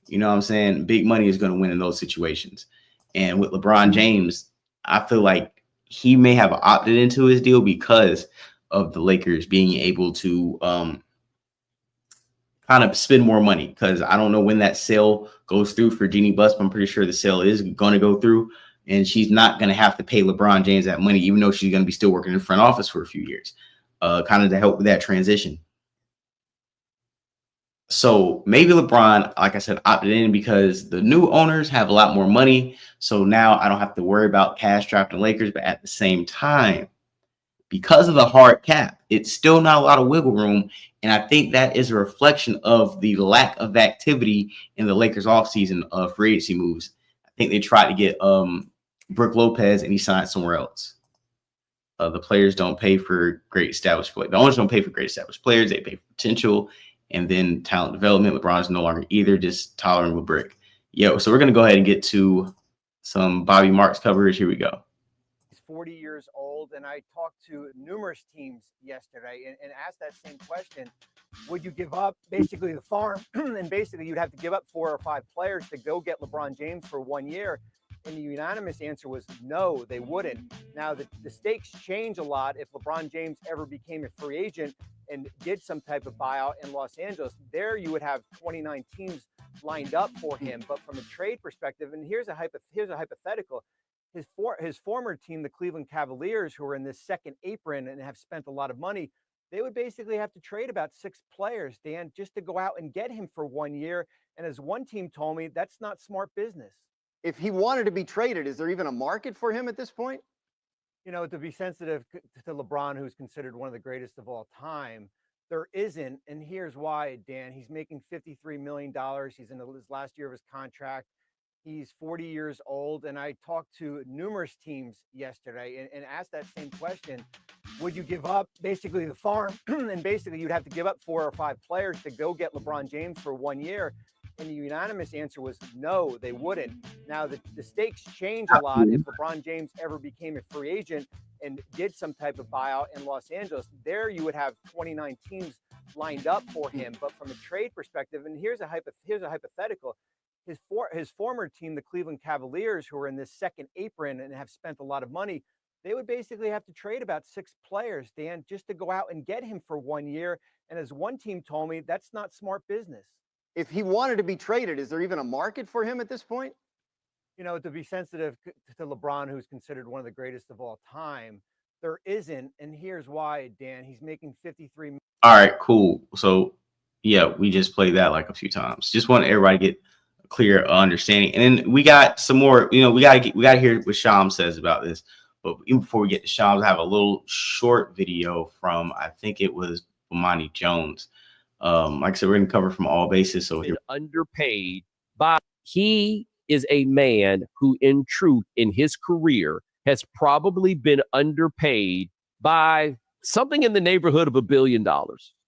You know what I'm saying? Big money is going to win in those situations. And with LeBron James, I feel like he may have opted into his deal because of the Lakers being able to kind of spend more money, because I don't know when that sale goes through for Jeannie Buss, but I'm pretty sure the sale is going to go through, and she's not going to have to pay LeBron James that money, even though she's going to be still working in the front office for a few years, kind of to help with that transition. So maybe LeBron, like I said, opted in because the new owners have a lot more money. So now I don't have to worry about cash trapped in Lakers. But at the same time, because of the hard cap, it's still not a lot of wiggle room. And I think that is a reflection of the lack of activity in the Lakers offseason of free agency moves. I think they tried to get Brook Lopez and he signed somewhere else. The players don't pay for great established players. The owners don't pay for great established players. They pay for potential and then talent development. LeBron's no longer either, just tolerant with brick. So we're going to go ahead and get to some Bobby Marks coverage. Here we go. 40 years old, and I talked to numerous teams yesterday and asked that same question. Would you give up basically the farm and basically you'd have to give up 4 or 5 players to go get LeBron James for 1 year? And the unanimous answer was no, they wouldn't. Now, the stakes change a lot if LeBron James ever became a free agent and did some type of buyout in Los Angeles. There you would have 29 teams lined up for him. But from a trade perspective, and here's a hypothetical, his former team, the Cleveland Cavaliers, who are in this second apron and have spent a lot of money, they would basically have to trade about 6 players, Dan, just to go out and get him for 1 year. And as one team told me, that's not smart business. If he wanted to be traded, is there even a market for him at this point? You know, to be sensitive to LeBron, who's considered one of the greatest of all time, there isn't. And here's why, Dan. He's making $53 million. He's in his last year of his contract. He's 40 years old. And I talked to numerous teams yesterday and asked that same question. Would you give up basically the farm and basically you'd have to give up 4 or 5 players to go get LeBron James for 1 year? And the unanimous answer was no, they wouldn't. Now, the stakes change a lot if LeBron James ever became a free agent and did some type of buyout in Los Angeles. There you would have 29 teams lined up for him. But from a trade perspective, and here's a hypothetical, his former team, the Cleveland Cavaliers, who are in this second apron and have spent a lot of money, they would basically have to trade about 6 players, Dan, just to go out and get him for 1 year. And as one team told me, that's not smart business. If he wanted to be traded, is there even a market for him at this point? You know, to be sensitive to LeBron, who's considered one of the greatest of all time, there isn't. And here's why, Dan. He's making $53. All right, cool. So, yeah, we just played that like a few times. Just want everybody to get a clear understanding. And then we got some more, we got to hear what Shams says about this. But even before we get to Shams, I have a little short video from, I think it was Bomani Jones. Like I said, we're going to cover from all bases. So here, underpaid by he is a man who, in truth, in his career, has probably been underpaid by something in the neighborhood of $1 billion,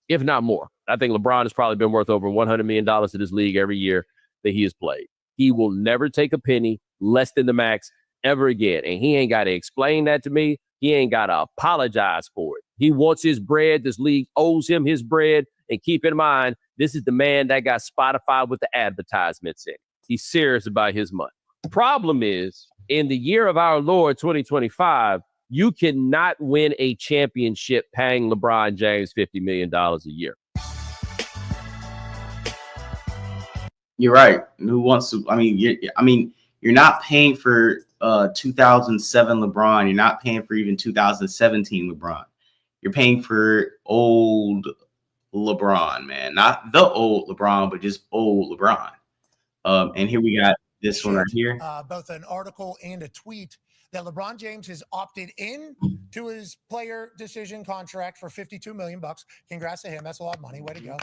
if not more. I think LeBron has probably been worth over $100 million to this league every year that he has played. He will never take a penny less than the max ever again. And he ain't got to explain that to me. He ain't got to apologize for it. He wants his bread. This league owes him his bread. And keep in mind, this is the man that got Spotify with the advertisements in. He's serious about his money. The problem is, in the year of our Lord 2025, you cannot win a championship paying LeBron James $50 million a year. You're right. Who wants to? You're not paying for 2007 LeBron. You're not paying for even 2017 LeBron. You're paying for old LeBron, man. Not the old LeBron, but just old LeBron. And here we got this one right here. Both an article and a tweet that LeBron James has opted in to his player decision contract for $52 million. Congrats to him. That's a lot of money. Way to go.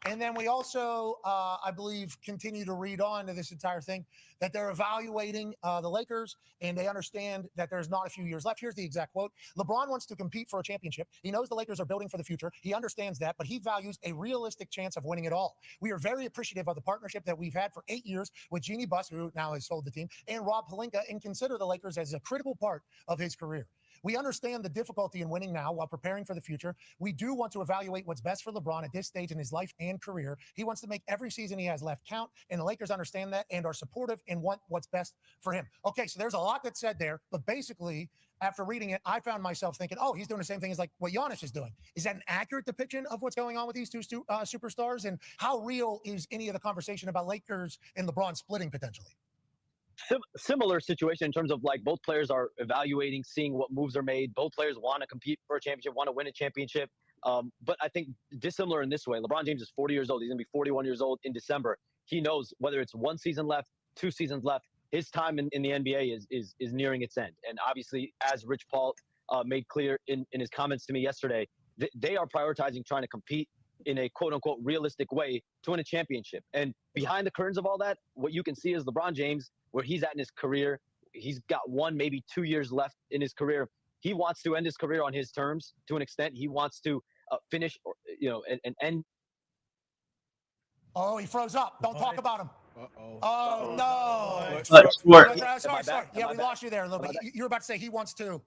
And then we also, I believe, continue to read on to this entire thing that they're evaluating the Lakers and they understand that there's not a few years left. Here's the exact quote. LeBron wants to compete for a championship. He knows the Lakers are building for the future. He understands that, but he values a realistic chance of winning it all. We are very appreciative of the partnership that we've had for 8 years with Jeannie Buss, who now has sold the team, and Rob Pelinka, and consider the Lakers as a critical part of his career. We understand the difficulty in winning now while preparing for the future. We do want to evaluate what's best for LeBron at this stage in his life and career. He wants to make every season he has left count, and the Lakers understand that and are supportive and want what's best for him. Okay, so there's a lot that's said there, but basically, after reading it, I found myself thinking, oh, he's doing the same thing as like what Giannis is doing. Is that an accurate depiction of what's going on with these two superstars? And how real is any of the conversation about Lakers and LeBron splitting potentially? Similar situation in terms of like both players are evaluating, seeing what moves are made. Both players want to compete for a championship, want to win a championship. But I think dissimilar in this way. LeBron James is 40 years old. He's going to be 41 years old in December. He knows whether it's 1 season left, 2 seasons left, his time in the NBA is nearing its end. And obviously, as Rich Paul made clear in his comments to me yesterday. They are prioritizing trying to compete in a quote unquote realistic way to win a championship. And behind the curtains of all that, what you can see is LeBron James, where he's at in his career. He's got 1, maybe 2 years left in his career. He wants to end his career on his terms to an extent. He wants to finish, and end. Oh, he froze up. Don't talk about him. Oh, no. Sorry. Yeah, we lost you there a little bit. You were about to say he wants to.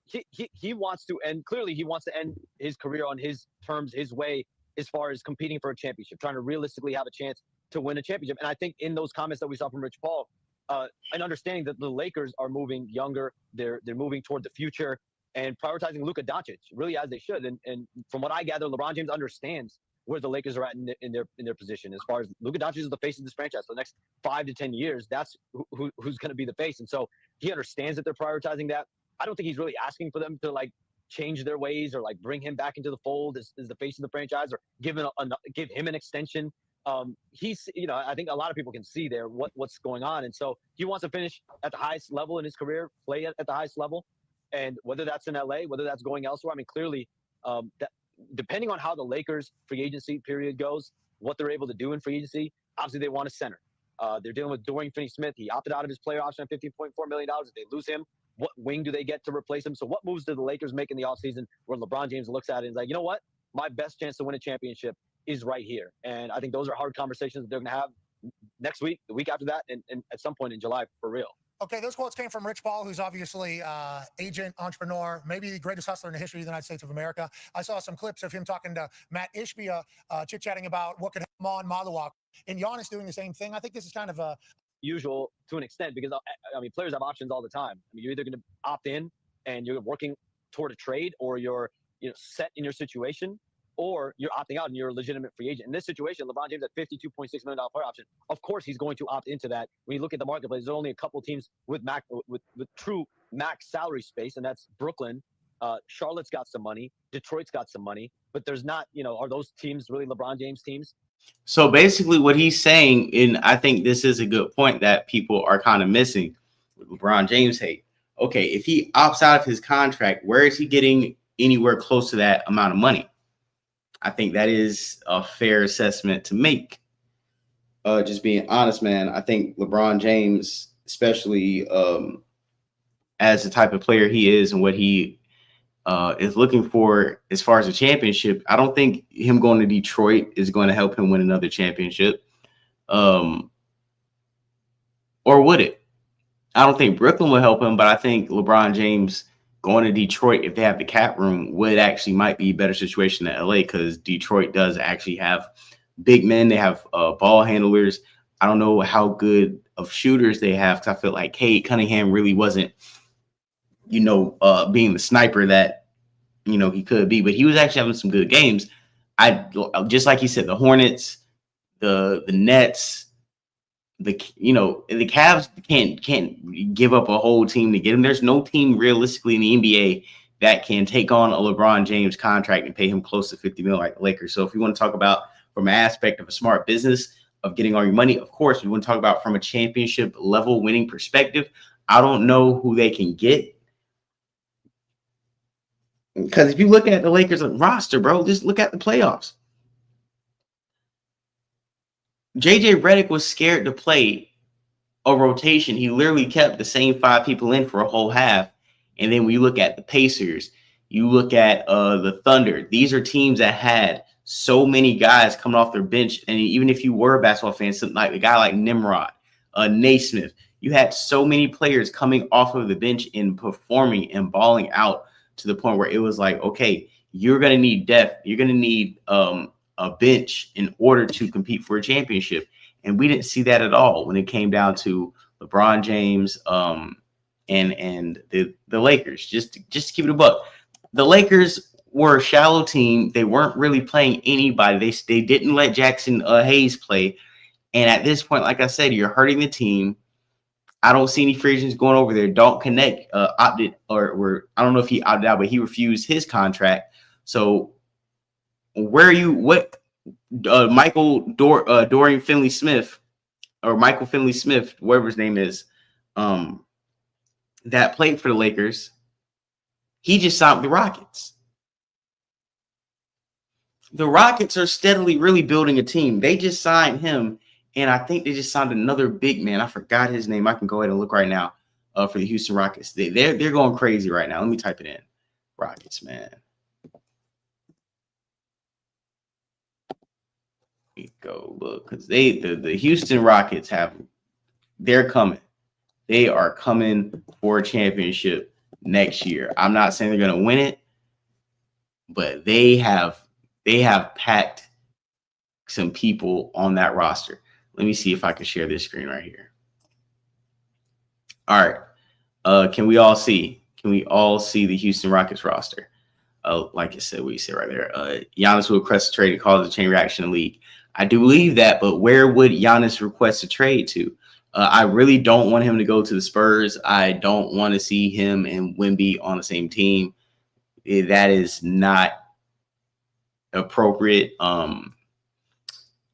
He wants to end. Clearly, he wants to end his career on his terms, his way, as far as competing for a championship, trying to realistically have a chance to win a championship. And I think in those comments that we saw from Rich Paul, and understanding that the Lakers are moving younger, they're moving toward the future and prioritizing Luka Doncic, really as they should. And from what I gather, LeBron James understands where the Lakers are at in their position. As far as Luka Doncic is the face of this franchise for the next 5 to 10 years, that's who's going to be the face. And so he understands that they're prioritizing that. I don't think he's really asking for them to like change their ways or like bring him back into the fold as the face of the franchise or give him an extension. He's, I think a lot of people can see there what's going on. And so he wants to finish at the highest level in his career, play at the highest level. And whether that's in LA, whether that's going elsewhere, I mean, clearly, that depending on how the Lakers free agency period goes, what they're able to do in free agency, obviously they want a center. They're dealing with Dorian Finney-Smith. He opted out of his player option at $15.4 million. If they lose him, what wing do they get to replace him? So what moves do the Lakers make in the offseason where LeBron James looks at it and is like, you know what? My best chance to win a championship is right here. And I think those are hard conversations that they're going to have next week, the week after that, and at some point in July for real. Okay, those quotes came from Rich Paul, who's obviously agent, entrepreneur, maybe the greatest hustler in the history of the United States of America. I saw some clips of him talking to Matt Ishbia, chit-chatting about what could happen on Maluak, and Giannis doing the same thing. I think this is kind of a usual to an extent because, I mean, players have options all the time. I mean, you're either going to opt in and you're working toward a trade, or you're set in your situation, or you're opting out and you're a legitimate free agent. In this situation, LeBron James at $52.6 million player option. Of course, he's going to opt into that. When you look at the marketplace, there's only a couple teams with true max salary space, and that's Brooklyn. Charlotte's got some money. Detroit's got some money, but there's not, are those teams really LeBron James teams? So basically what he's saying, and I think this is a good point that people are kind of missing with LeBron James hate. Okay, if he opts out of his contract, where is he getting anywhere close to that amount of money? I think that is a fair assessment to make. Just being honest, man, I think LeBron James, especially as the type of player he is and what he is looking for as far as a championship, I don't think him going to Detroit is going to help him win another championship. Or would it? I don't think Brooklyn will help him, but I think LeBron James going to Detroit, if they have the cap room, would actually might be a better situation than LA, because Detroit does actually have big men. They have ball handlers. I don't know how good of shooters they have, because I feel like Cade Cunningham really wasn't, being the sniper that, he could be, but he was actually having some good games. Just like he said, the Hornets, the Nets, the Cavs can't give up a whole team to get him. There's no team realistically in the NBA that can take on a LeBron James contract and pay him close to $50 million like the Lakers. So if you want to talk about from an aspect of a smart business of getting all your money, of course, we want to talk about from a championship level winning perspective. I don't know who they can get, because if you look at the Lakers roster, bro, just look at the playoffs. JJ Redick was scared to play a rotation. He literally kept the same 5 people in for a whole half. And then when you look at the Pacers, you look at the Thunder. These are teams that had so many guys coming off their bench. And even if you were a basketball fan, something like a guy like Nimrod, Naismith, you had so many players coming off of the bench and performing and balling out to the point where it was like, okay, you're going to need depth. You're going to need a bench in order to compete for a championship. And we didn't see that at all when it came down to LeBron James and the Lakers. Just to keep it a buck, the Lakers were a shallow team. They weren't really playing anybody. They didn't let Jackson Hayes play. And at this point, like I said, you're hurting the team. I don't see any free agents going over there. Don't Connect opted, or I don't know if he opted out, but he refused his contract. So where are you? What Dorian Finley-Smith, or Michael Finley-Smith, whatever his name is, that played for the Lakers. He just signed with the Rockets. The Rockets are steadily really building a team. They just signed him, and I think they just signed another big man. I forgot his name. I can go ahead and look right now for the Houston Rockets. They're going crazy right now. Let me type it in. Rockets, man. Let me go look, because the Houston Rockets they're coming. They are coming for a championship next year. I'm not saying they're going to win it, but they have packed some people on that roster. Let me see if I can share this screen right here. All right. Can we all see? Can we all see the Houston Rockets roster? Like I said, what you said right there. Giannis will request a trade to cause a chain reaction in the league. I do believe that, but where would Giannis request a trade to? I really don't want him to go to the Spurs. I don't want to see him and Wemby on the same team. That is not appropriate. I'm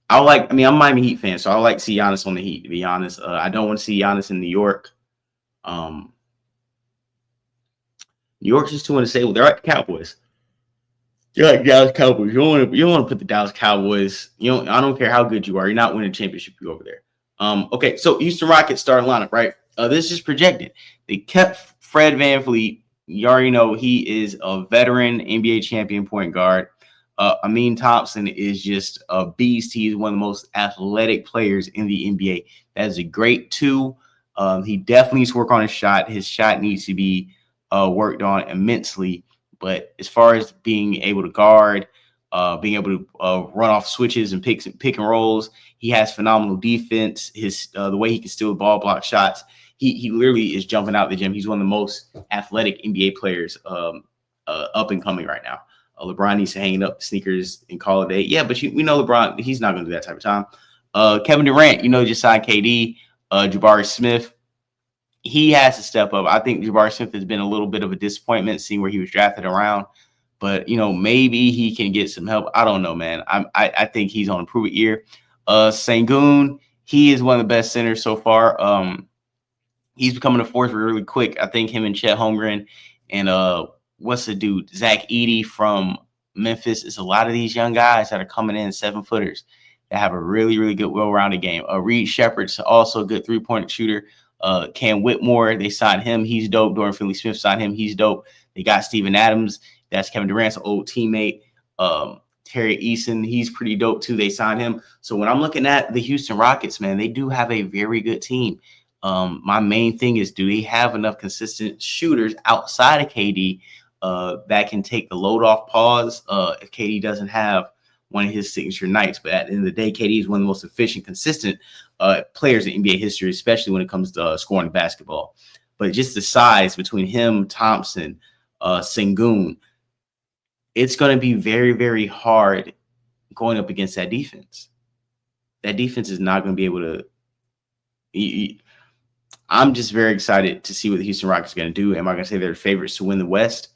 a Miami Heat fan, so I like to see Giannis on the Heat, to be honest. I don't want to see Giannis in New York. New York's just too unstable. They're like the Cowboys. You're like Dallas Cowboys. You don't want to put the Dallas Cowboys. I don't care how good you are. You're not winning a championship. You over there. Okay, so Houston Rockets starting lineup, right? This is projected. They kept Fred VanVleet. You already know he is a veteran NBA champion point guard. Amin Thompson is just a beast. He's one of the most athletic players in the NBA. That is a great 2. He definitely needs to work on his shot. His shot needs to be worked on immensely. But as far as being able to guard, being able to run off switches and pick and rolls, he has phenomenal defense. The way he can steal the ball, block shots, he literally is jumping out the gym. He's one of the most athletic NBA players up and coming right now. LeBron needs to hang up sneakers and call it a day. Yeah, but we know LeBron, he's not going to do that type of time. Kevin Durant, just signed KD. Jabari Smith, he has to step up. I think Jabari Smith has been a little bit of a disappointment seeing where he was drafted around. But, maybe he can get some help. I don't know, man. I think he's on a prove-it year. Sengun, he is one of the best centers so far. He's becoming a force really quick. I think him and Chet Holmgren and what's the dude? Zach Edey from Memphis. It's a lot of these young guys that are coming in 7-footers that have a really, really good, well-rounded game. Reed Shepherd's also a good three-point shooter. Cam Whitmore, they signed him. He's dope. Dorian Finney-Smith signed him. He's dope. They got Steven Adams. That's Kevin Durant's old teammate. Terry Eason, he's pretty dope too. They signed him. So when I'm looking at the Houston Rockets, man, they do have a very good team. My main thing is, do they have enough consistent shooters outside of KD that can take the load off pause if KD doesn't have one of his signature nights? But at the end of the day, KD is one of the most efficient, consistent players in NBA history, especially when it comes to scoring the basketball. But just the size between him, Thompson, Sengun, it's going to be very, very hard going up against that defense. That defense is not going to be able to. I'm just very excited to see what the Houston Rockets are going to do. Am I going to say they're the favorites to win the West?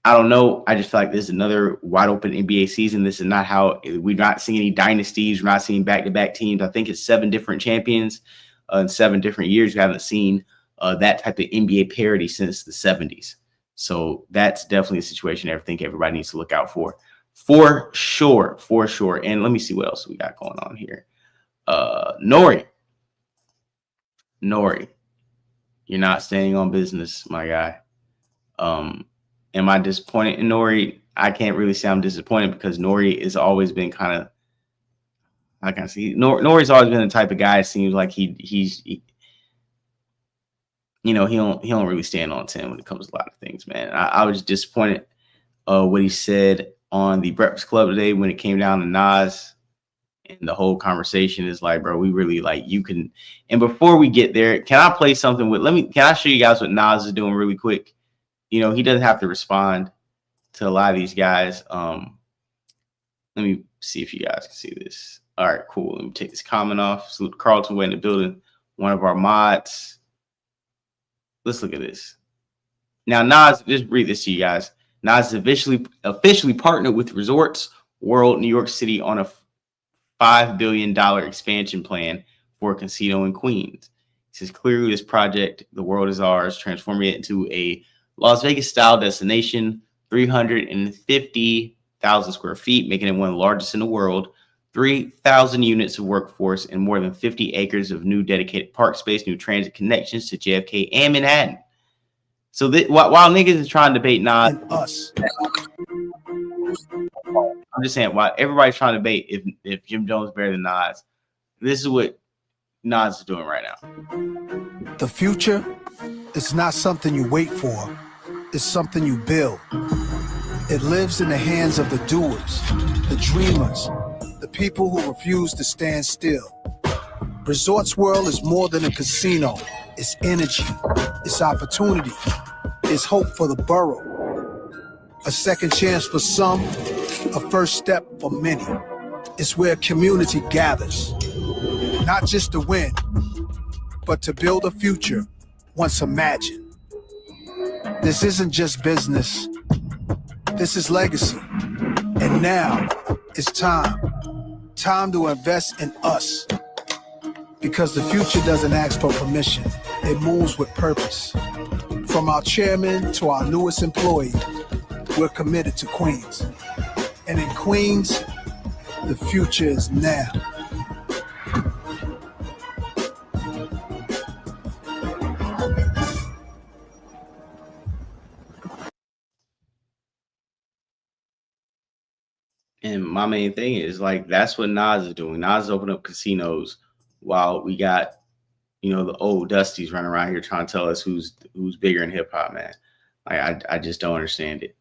I don't know. I just feel like this is another wide open NBA season. This is not how we're not seeing any dynasties. We're not seeing back-to-back teams. I think it's 7 different champions in 7 different years. We haven't seen that type of NBA parity since the 70s. So that's definitely a situation I think everybody needs to look out for sure. And let me see what else we got going on here. Nore, you're not standing on business, my guy. Am I disappointed in Nore? I can't really say I'm disappointed because Nore has always been kind of, I can see Nore's always been the type of guy. It seems like he don't really stand on 10 when it comes to a lot of things, man. I was disappointed what he said on the Breakfast Club today when it came down to Nas, and the whole conversation is like, bro, we really you can. And before we get there, can I play something can I show you guys what Nas is doing really quick? He doesn't have to respond to a lot of these guys. Let me see if you guys can see this. All right, cool. Let me take this comment off. Salute Carlton Way in the building. One of our mods. Let's look at this. Now, Nas, just read this to you guys. Nas is officially partnered with Resorts World New York City on a $5 billion expansion plan for a casino in Queens. He says, clearly this project, the world is ours, transforming it into a Las Vegas style destination, 350,000 square feet, making it one of the largest in the world. 3,000 units of workforce and more than 50 acres of new dedicated park space, new transit connections to JFK and Manhattan. So while niggas is trying to debate Nas, I'm just saying, while everybody's trying to debate if Jim Jones is better than Nas, this is what Nas is doing right now. The future is not something you wait for. It's something you build. It lives in the hands of the doers, the dreamers, the people who refuse to stand still. Resorts World is more than a casino. It's energy. It's opportunity. It's hope for the borough. A second chance for some, a first step for many. It's where community gathers, not just to win, but to build a future once imagined. This isn't just business. This is legacy. And now it's time to invest in us. Because the future doesn't ask for permission. It moves with purpose. From our chairman to our newest employee, we're committed to Queens. And in Queens, the future is now. And my main thing is like that's what Nas is doing. Nas is opening up casinos while we got, you know, the old Dusties running around here trying to tell us who's bigger in hip hop, man. Like I just don't understand it.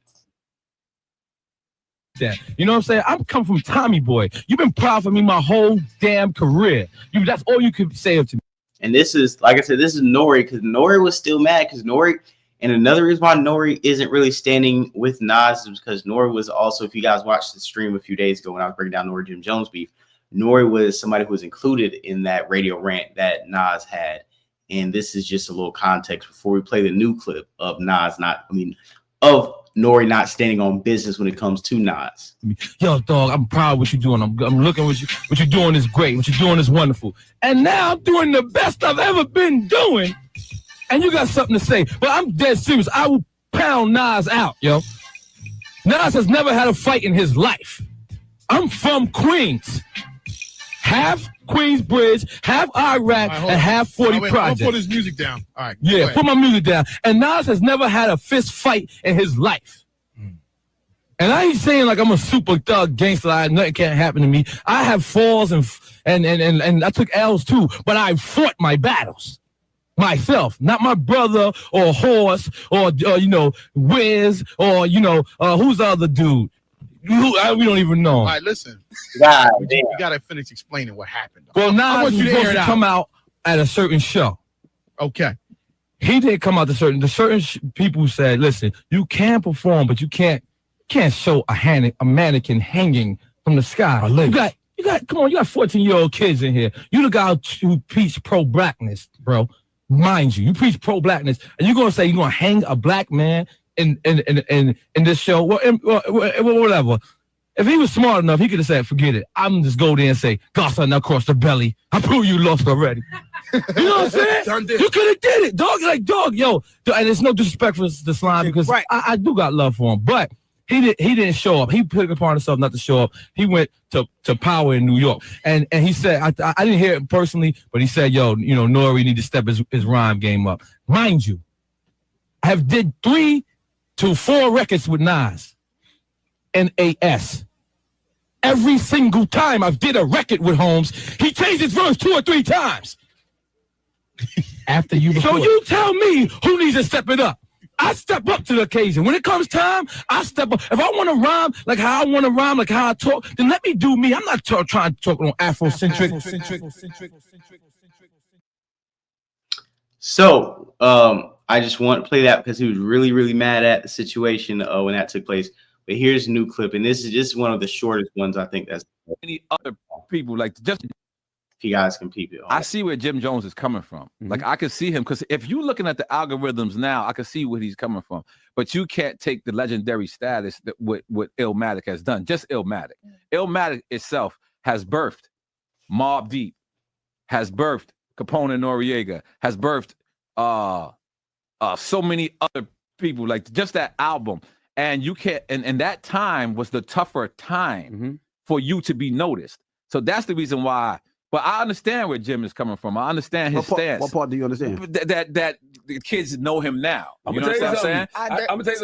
You know what I'm saying? I'm come from Tommy Boy. You've been proud of me my whole damn career. That's all you could say to me. And this is, like I said, this is Nore, because Nore was still mad because Nore, and another reason why Nore isn't really standing with Nas is because Nore was also, if you guys watched the stream a few days ago when I was breaking down Nore Jim Jones beef, Nore was somebody who was included in that radio rant that Nas had. And this is just a little context before we play the new clip of of Nore not standing on business when it comes to Nas. Yo, dog, I'm proud of what you're doing. I'm looking at what you're doing is great. What you're doing is wonderful. And now I'm doing the best I've ever been doing. And you got something to say. But I'm dead serious. I will pound Nas out, yo. Nas has never had a fight in his life. I'm from Queens. Half Queensbridge, half Iraq, and half 40 Project. I'll put his music down. All right. Yeah, put my music down. And Nas has never had a fist fight in his life. And I ain't saying like I'm a super thug gangster. Nothing can't happen to me. I have falls and I took L's too, but I fought my battles myself, not my brother or Horse or you know, Wiz or you know who's the other dude. We don't even know. All right, listen. You got to finish explaining what happened. Well, Nas was supposed to come out at a certain show. Okay. He didn't come out to certain people said, listen, you can perform, but you can't show a mannequin hanging from the sky. You got come on, you got 14-year-old kids in here. You the guy who preach pro-blackness, bro. Mind you preach pro-blackness, and you're gonna say you're gonna hang a black man in this show, whatever. If he was smart enough, he could have said, forget it. I'm just go there and say, God, son, now cross the belly. I prove you lost already. You know what I'm saying? You could have did it, dog. Like, dog, yo. And it's no disrespect for the slime because I do got love for him. But he didn't show up. He put it upon himself not to show up. He went to Power in New York. And he said, I didn't hear it personally, but he said, yo, you know, Nore need to step his rhyme game up. Mind you, I have did 3 to 4 records with Nas and AS. Every single time I've did a record with Holmes, he changed his verse 2 or 3 times. After you, so you tell me who needs to step it up. I step up to the occasion. When it comes time, I step up. If I want to rhyme like how I want to rhyme, like how I talk, then let me do me. I'm not trying to talk on Afrocentric. So, I just want to play that because he was really, really mad at the situation when that took place. But here's a new clip, and this is just one of the shortest ones. I think that's any other people like just. If you guys can peep it. I see where Jim Jones is coming from. Like I can see him because if you're looking at the algorithms now, I can see where he's coming from. But you can't take the legendary status that what Illmatic has done. Just Illmatic. Illmatic itself has birthed Mobb Deep, has birthed Capone and Noriega, has birthed so many other people, like just that album. And you can't, and that time was the tougher time for you to be noticed. So that's the reason why. But I understand where Jim is coming from. I understand his stance. What part do you understand? That the kids know him now. I'm You gonna know tell what you I'm something. saying? I'm gonna tell you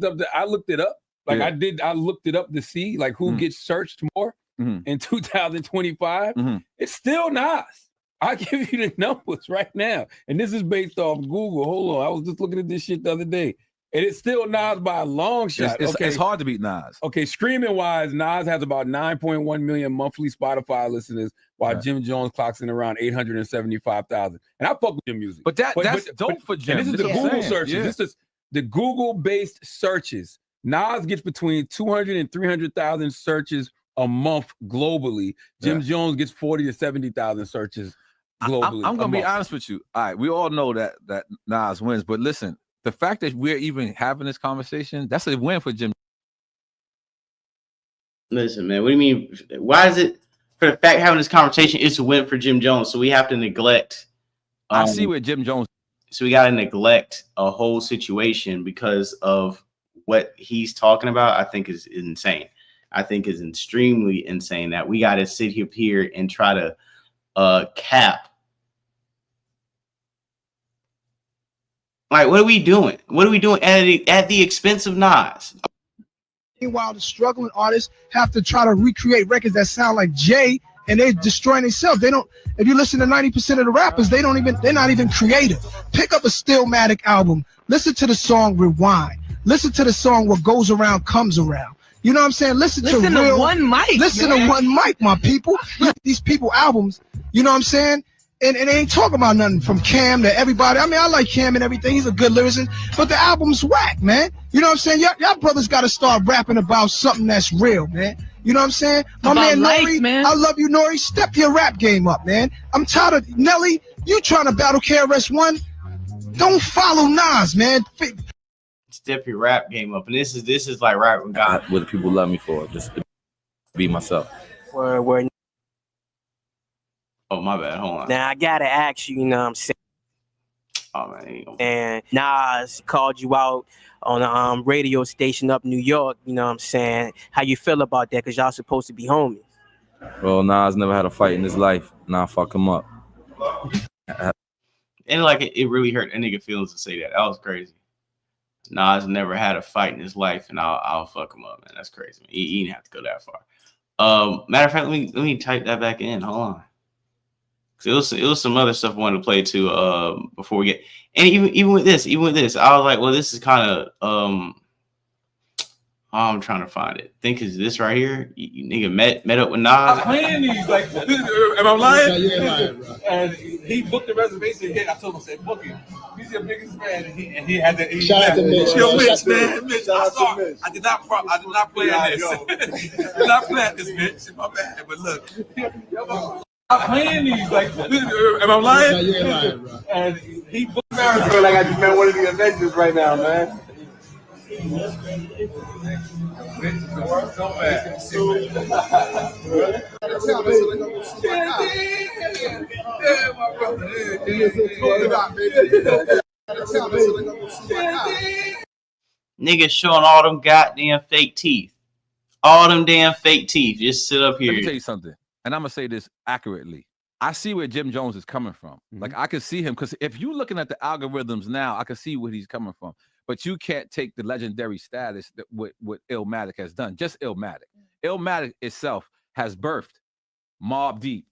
something. I looked it up. Like I looked it up to see like who gets searched more in 2025. It's still Nas. I'll give you the numbers right now. And this is based off Google. Hold on. I was just looking at this shit the other day. And it's still Nas by a long shot. It's hard to beat Nas. Okay, streaming wise, Nas has about 9.1 million monthly Spotify listeners, while Jim Jones clocks in around 875,000. And I fuck with Jim music. But that's dope for Jim. And this is the Google searches. This is the Google-based searches. Nas gets between 200 and 300,000 searches a month globally. Jim Jones gets 40 to 70,000 searches globally. I'm gonna be honest with you. All right, we all know that Nas wins, but listen, the fact that we're even having this conversation, that's a win for Jim. Listen, man, what do you mean? Why is it for the fact having this conversation is a win for Jim Jones? So we have to neglect. I see where Jim Jones. So we got to neglect a whole situation because of what he's talking about. I think is insane. I think is extremely insane that we got to sit here and try to cap. Like, what are we doing? What are we doing at the expense of Nas? Meanwhile, the struggling artists have to try to recreate records that sound like Jay, and they're destroying themselves. They don't. If you listen to 90% of the rappers, they're not even creative. Pick up a Stillmatic album. Listen to the song Rewind. Listen to the song What Goes Around Comes Around. You know what I'm saying? Listen to One Mic. Listen to One Mic, my people. These people albums. You know what I'm saying? And they ain't talking about nothing from Cam to everybody. I mean, I like Cam and everything. He's a good lyricist, but the album's whack, man. You know what I'm saying? Y'all brothers got to start rapping about something that's real, man. You know what I'm saying? My man Nore, I love you, Nore. Step your rap game up, man. I'm tired of Nelly. You trying to battle KRS-One? Don't follow Nas, man. Step your rap game up, and this is like right with God. What the people love me for, just to be myself. Where Oh, my bad. Hold on. Now I gotta ask you, you know what I'm saying? Oh man. And Nas called you out on a radio station up New York, you know what I'm saying? How you feel about that? Because y'all supposed to be homies. Well, Nas never had a fight in his life. Nah, fuck him up. And like it really hurt a nigga feelings to say that. That was crazy. Nas never had a fight in his life, and I'll fuck him up, man. That's crazy. Man. He didn't have to go that far. Matter of fact, let me type that back in. Hold on. It was some other stuff I wanted to play too before we get, and even with this, I was like, well, this is kind of I'm trying to find it. Think is this right here? You nigga met up with Nas. I'm playing these like, am I lying? Yeah, and he booked the reservation. I told him, I said, book it. He's your biggest fan, and he had to. Shout out to Mitch. Yo, Mitch, man, Mitch. I did not play on this. Did not play on this, Mitch. My bad, but look. I'm playing these like, am I lying? Yeah, lying, bro. And he booked I feel like I just met one of the Avengers right now, man. Niggas showing all them goddamn fake teeth. All them damn fake teeth. Just sit up here. Let me tell you something. And I'm gonna say this accurately. I see where Jim Jones is coming from. Like I can see him because if you're looking at the algorithms now, I can see where he's coming from. But you can't take the legendary status that what Illmatic has done. Just Illmatic. Illmatic itself has birthed Mobb Deep,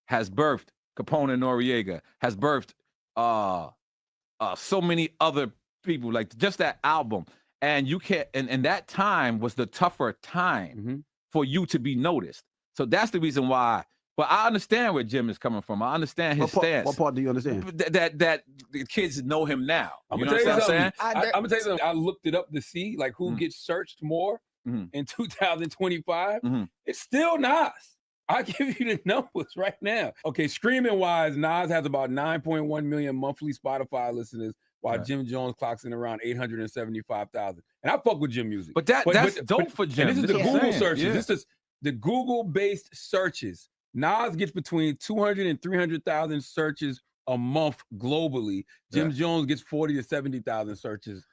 has birthed Capone and Noriega, has birthed so many other people. Like just that album, and you can't. And that time was the tougher time for you to be noticed. So that's the reason why. But I understand where Jim is coming from. I understand his stance. What part do you understand? That the kids know him now. I'm gonna tell you something. I'm gonna tell you something. I looked it up to see like who gets searched more in 2025. It's still Nas. I'll give you the numbers right now. Okay, streaming wise, Nas has about 9.1 million monthly Spotify listeners, while Jim Jones clocks in around 875,000. And I fuck with Jim music. But that's dope for Jim. And this is the Google searches. Yeah. This is the Google-based searches. Nas gets between 200 and 300,000 searches a month globally. Jim Jones gets 40 to 70,000 searches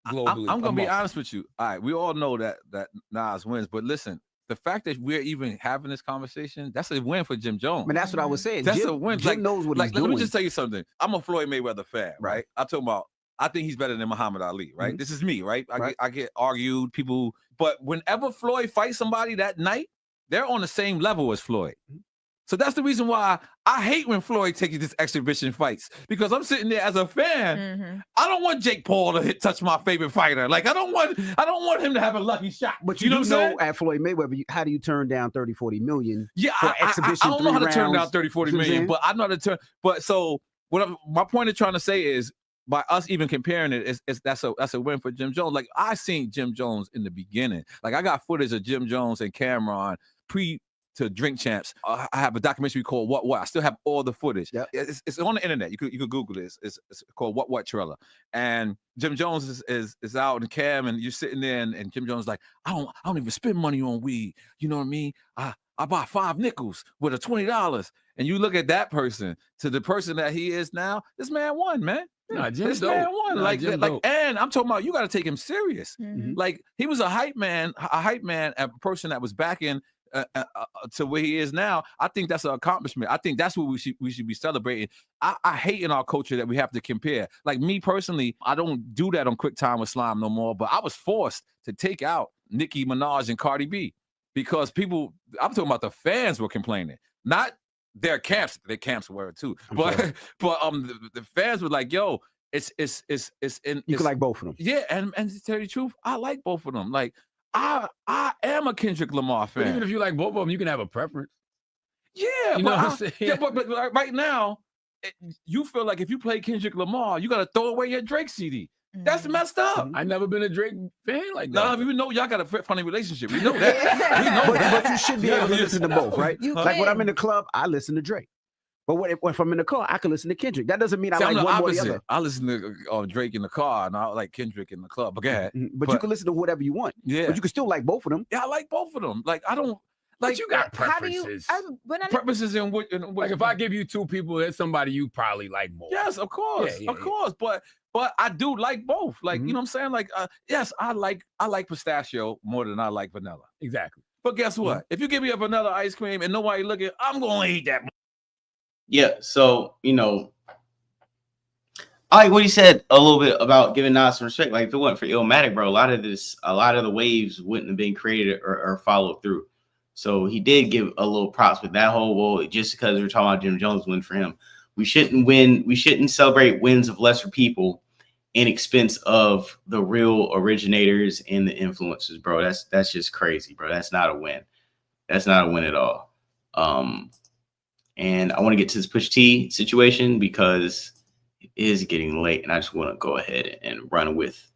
globally. I'm gonna a be month. honest with you. All right, we all know that Nas wins, but listen, the fact that we're even having this conversation, that's a win for Jim Jones. I mean, that's what I was saying. That's Jim, a win. Jim knows what he's Let doing. me just tell you something. I'm a Floyd Mayweather fan, right? I'm talking about. I think he's better than Muhammad Ali, right? This is me, right? I get argued, people, but whenever Floyd fights somebody that night, they're on the same level as Floyd. So that's the reason why I hate when Floyd takes these exhibition fights, because I'm sitting there as a fan. I don't want Jake Paul to touch my favorite fighter. Like I don't want him to have a lucky shot. But you know what I'm saying? at Floyd Mayweather, how do you turn down 30, 40 million? Yeah, for exhibition I don't know how to turn down rounds? 30, 40 You know what I'm million, saying? but I know how to turn. But so my point of trying to say is, by us even comparing it, that's a win for Jim Jones. Like I seen Jim Jones in the beginning. Like I got footage of Jim Jones and Cameron to Drink Champs. I have a documentary called What. I still have all the footage. It's on the internet. You could Google this. It's called What Trailer. And Jim Jones is out in Cam, and you're sitting there, and Jim Jones is like, I don't even spend money on weed. You know what I mean? I buy 5 nickels with a $20. And you look at that person to the person that he is now. This man won, man. This man won. And I'm talking about, you got to take him serious. Like he was a hype man, a person that was backing to where he is now. I think that's an accomplishment. I think that's what we should be celebrating. I hate in our culture that we have to compare. Like me personally, I don't do that on Quick Time with Slime no more, but I was forced to take out Nicki Minaj and Cardi B because people, I'm talking about the fans were complaining, not their camps were too, but the fans were like, yo, it's you can like both of them. Yeah, and to tell you the truth, I like both of them. Like I am a Kendrick Lamar fan. But even if you like both of them, you can have a preference. Yeah, you know what I'm saying? Yeah, but right now, you feel like if you play Kendrick Lamar, you got to throw away your Drake CD. That's messed up. I've never been a Drake fan like that. None of you know y'all got a funny relationship. We know that. We know that. But you should be able to listen to both, right? Like when I'm in the club, I listen to Drake. But if I'm in the car, I can listen to Kendrick. That doesn't mean I like one or the other. I listen to Drake in the car, and I like Kendrick in the club. But go ahead. But you can listen to whatever you want. Yeah. But you can still like both of them. Yeah, I like both of them. Like I don't. Like But you got preferences. Preferences in what? Like if I give you 2 people, there's somebody you probably like more. Yes, of course, of course. But I do like both. Like you know what I'm saying? Like yes, I like pistachio more than I like vanilla. Exactly. But guess what? If you give me a vanilla ice cream and nobody looking, I'm gonna eat that. Yeah. So I like what he said a little bit about giving Nas some respect. Like if it wasn't for Illmatic, bro, a lot of the waves wouldn't have been created or followed through. So he did give a little props with that whole, just because we're talking about Jim Jones win for him. We shouldn't win. We shouldn't celebrate wins of lesser people in expense of the real originators and the influencers, bro. That's just crazy, bro. That's not a win. That's not a win at all. And I want to get to this Push T situation because it is getting late, and I just want to go ahead and run with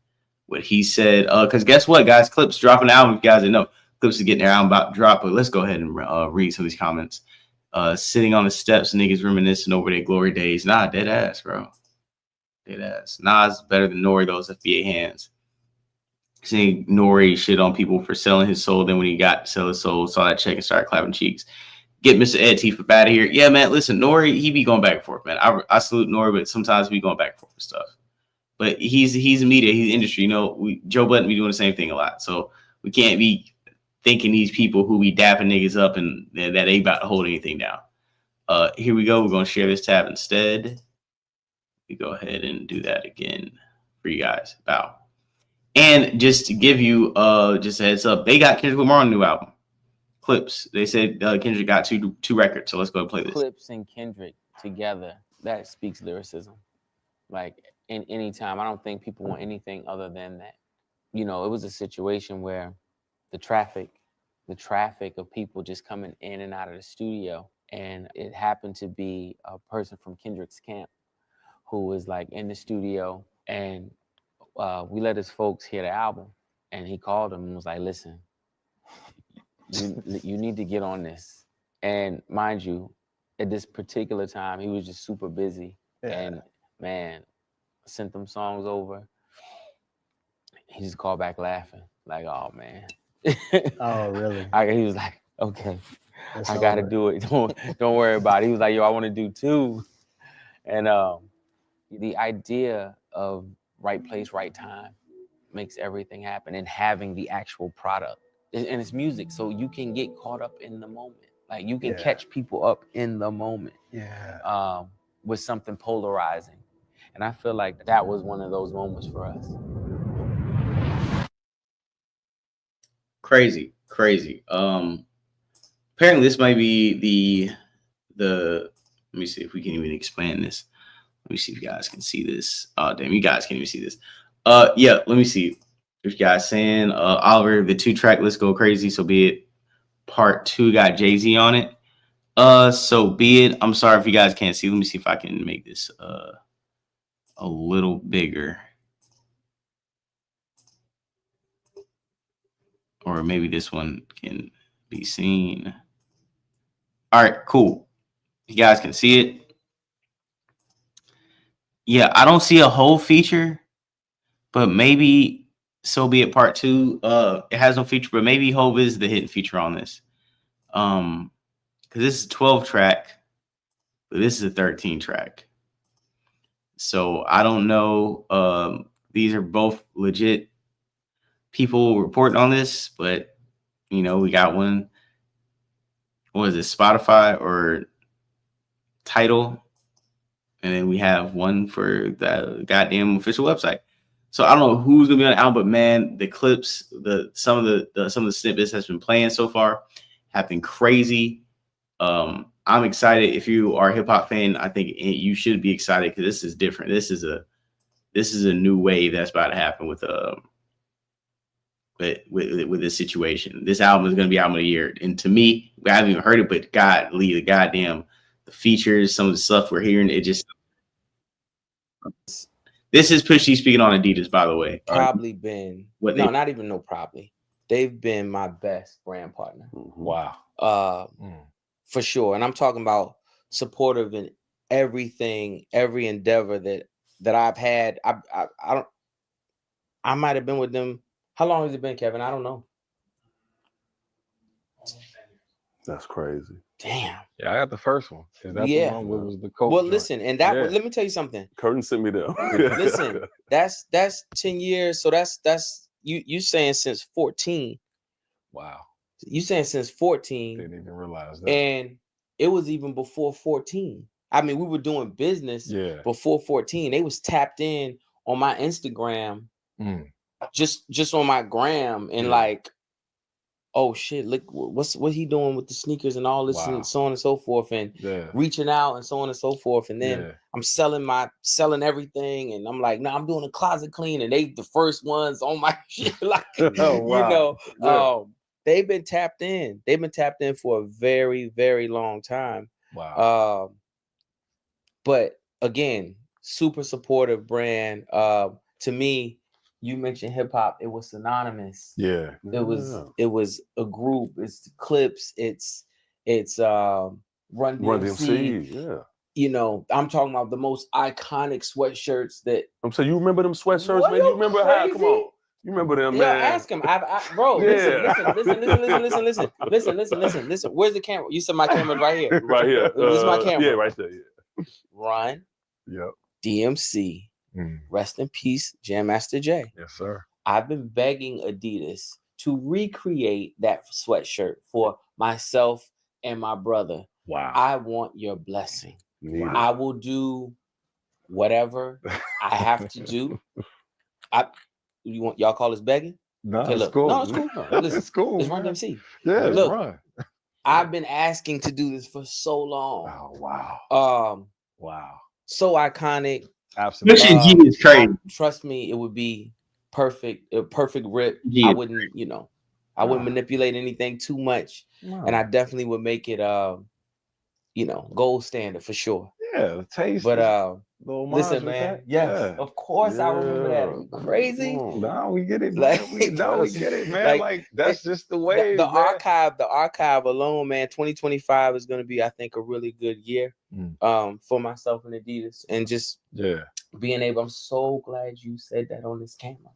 what he said. Because guess what, guys? Clipse dropping an album. If you guys didn't know, Clipse is getting their album about to drop. But let's go ahead and read some of these comments. Sitting on the steps, niggas reminiscing over their glory days. Nah, dead ass, bro. Dead ass. Nas better than Nore, those FBA hands. Seeing Nore shit on people for selling his soul. Then when he got to sell his soul, saw that check and started clapping cheeks. Get Mr. Ed T for out of here. Yeah, man. Listen, Nore, he be going back and forth, man. I salute Nore, but sometimes we going back and forth with stuff. But he's media, he's industry. Joe Budden be doing the same thing a lot. So we can't be thinking these people who be dapping niggas up and that they about to hold anything down. Here we go. We're going to share this tab instead. We go ahead and do that again for you guys. Bow. And just to give you just a heads up, they got Kendrick Lamar on a new album. Clipse. They said Kendrick got two records. So let's go and play this. Clipse and Kendrick together, that speaks lyricism. Like in any time, I don't think people want anything other than that. It was a situation where the traffic of people just coming in and out of the studio. And it happened to be a person from Kendrick's camp who was like in the studio, and we let his folks hear the album, and he called him and was like, listen, you need to get on this. And mind you, at this particular time, he was just super busy. And man, sent them songs over. He just called back laughing, like, oh man. Oh, really? He was like, okay, I gotta do it. Don't worry about it. He was like, yo, I want to do 2. And the idea of right place, right time, makes everything happen, and having the actual product. And it's music, so you can get caught up in the moment. Like you can catch people up in the moment. With something polarizing. And I feel like that was one of those moments for us. Crazy. Apparently this might be the let me see if we can even expand this. Let me see if you guys can see this. Oh damn, you guys can't even see this. Yeah, let me see. If you guys saying Oliver, the 2-track Let's Go Crazy, So Be It Part 2 got Jay-Z on it. So be it. I'm sorry if you guys can't see. Let me see if I can make this a little bigger. Or maybe this one can be seen. All right, cool. You guys can see it. Yeah, I don't see a whole feature, but maybe So Be It Part 2. It has no feature, but maybe Hove is the hidden feature on this. Because this is 12 track, but this is a 13 track. So I don't know. These are both legit people reporting on this, but you know, we got one. What is it, Spotify or Tidal? And then we have one for the goddamn official website. So I don't know who's gonna be on the album, but man, the clips, some of the snippets that's been playing so far have been crazy. I'm excited. If you are a hip hop fan, I think you should be excited because this is different. This is a new wave that's about to happen with this situation. This album is going to be album of the year, and to me, I haven't even heard it, but God, Lee, the features, some of the stuff we're hearing, it just. This is Pushy speaking on Adidas, by the way. Probably been not even probably. They've been my best brand partner. Wow. For sure. And I'm talking about supportive in everything, every endeavor that I've had. I might have been with them. How long has it been, Kevin? I don't know. That's crazy. Damn. Yeah, I got the first one. Is that the one where it was the coach? Well, joint? listen, and that let me tell you something. Curtin sent me there. Listen, that's 10 years. So that's you saying since 14. Wow. You saying since 14. Didn't even realize that. And it was even before 14. I mean, we were doing business before 14. They was tapped in on my Instagram, just on my gram, and like, oh shit, look what he doing with the sneakers and all this and so on and so forth, and reaching out and so on and so forth. And then I'm selling everything, and I'm like, no, I'm doing a closet clean, and they the first ones on my shit, like you know. They've been tapped in. They've been tapped in for a very, very long time. Wow. But again, super supportive brand. To me, you mentioned hip hop. It was synonymous. Yeah. It was a group. It's Clipse. It's Run DMC. Yeah. You know, I'm talking about the most iconic sweatshirts that. I'm saying, you remember them sweatshirts, man? You remember how? Come on. You remember them, man? Ask him. Bro, listen. Where's the camera? You said my camera's right here. Right here. This is my camera. Yeah, right there. Yeah. Run. Yep. DMC. Rest in peace, Jam Master Jay. Yes, sir. I've been begging Adidas to recreate that sweatshirt for myself and my brother. Wow. I want your blessing. Wow. I will do whatever I have to do. Y'all call this begging? No, okay, it's cool. No, it's cool. No, listen, it's cool. It's Run DMC. Yeah, look, Run. I've been asking to do this for so long. Oh, wow. Wow. So iconic. Absolutely. Is crazy. Trust me, it would be perfect. A perfect rip. I wouldn't, I wouldn't manipulate anything too much, and I definitely would make it, gold standard for sure. Yeah, the taste. But listen, man. Yes, of course I remember that. Are you crazy? No, we get it, man. We get it, man. Like that's just the way. The archive alone, man. 2025 is going to be, I think, a really good year for myself and Adidas, and just being able. I'm so glad you said that on this camera.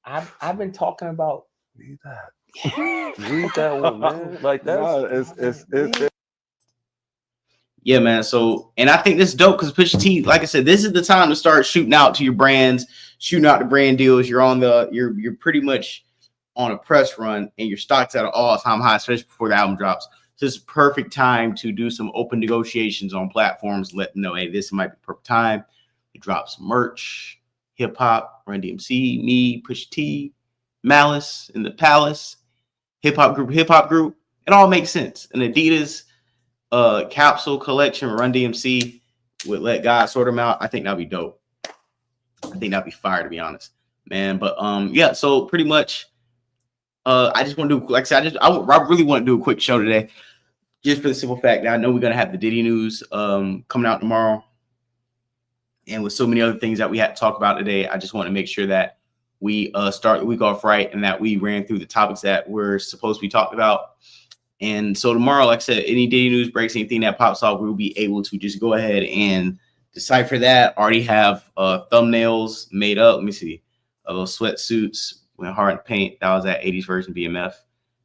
I've been talking about. Read that. Read that one, man. Like that. No, it's Yeah, man. So, and I think this is dope because Pusha T, like I said, this is the time to start shooting out to your brands, shooting out the brand deals. You're pretty much on a press run, and your stock's at an all-time high, especially before the album drops. So it's perfect time to do some open negotiations on platforms. Let them know, hey, this might be the perfect time to drop some merch, hip hop, Run DMC, me, Pusha T, Malice in the Palace, hip hop group. It all makes sense. And Adidas capsule collection, Run DMC would let God sort them out. I think that'd be dope. I think that'd be fire, to be honest, man. But yeah. So pretty much, I just want to do, like I said, I really want to do a quick show today, just for the simple fact that I know we're gonna have the Diddy news coming out tomorrow, and with so many other things that we had to talk about today, I just want to make sure that we start the week off right and that we ran through the topics that we're supposed to be talking about. And so tomorrow, like I said, any Diddy news breaks, anything that pops off, we'll be able to just go ahead and decipher that. Already have thumbnails made up. Let me see. Those sweatsuits went hard in the paint. That was that 80s version BMF,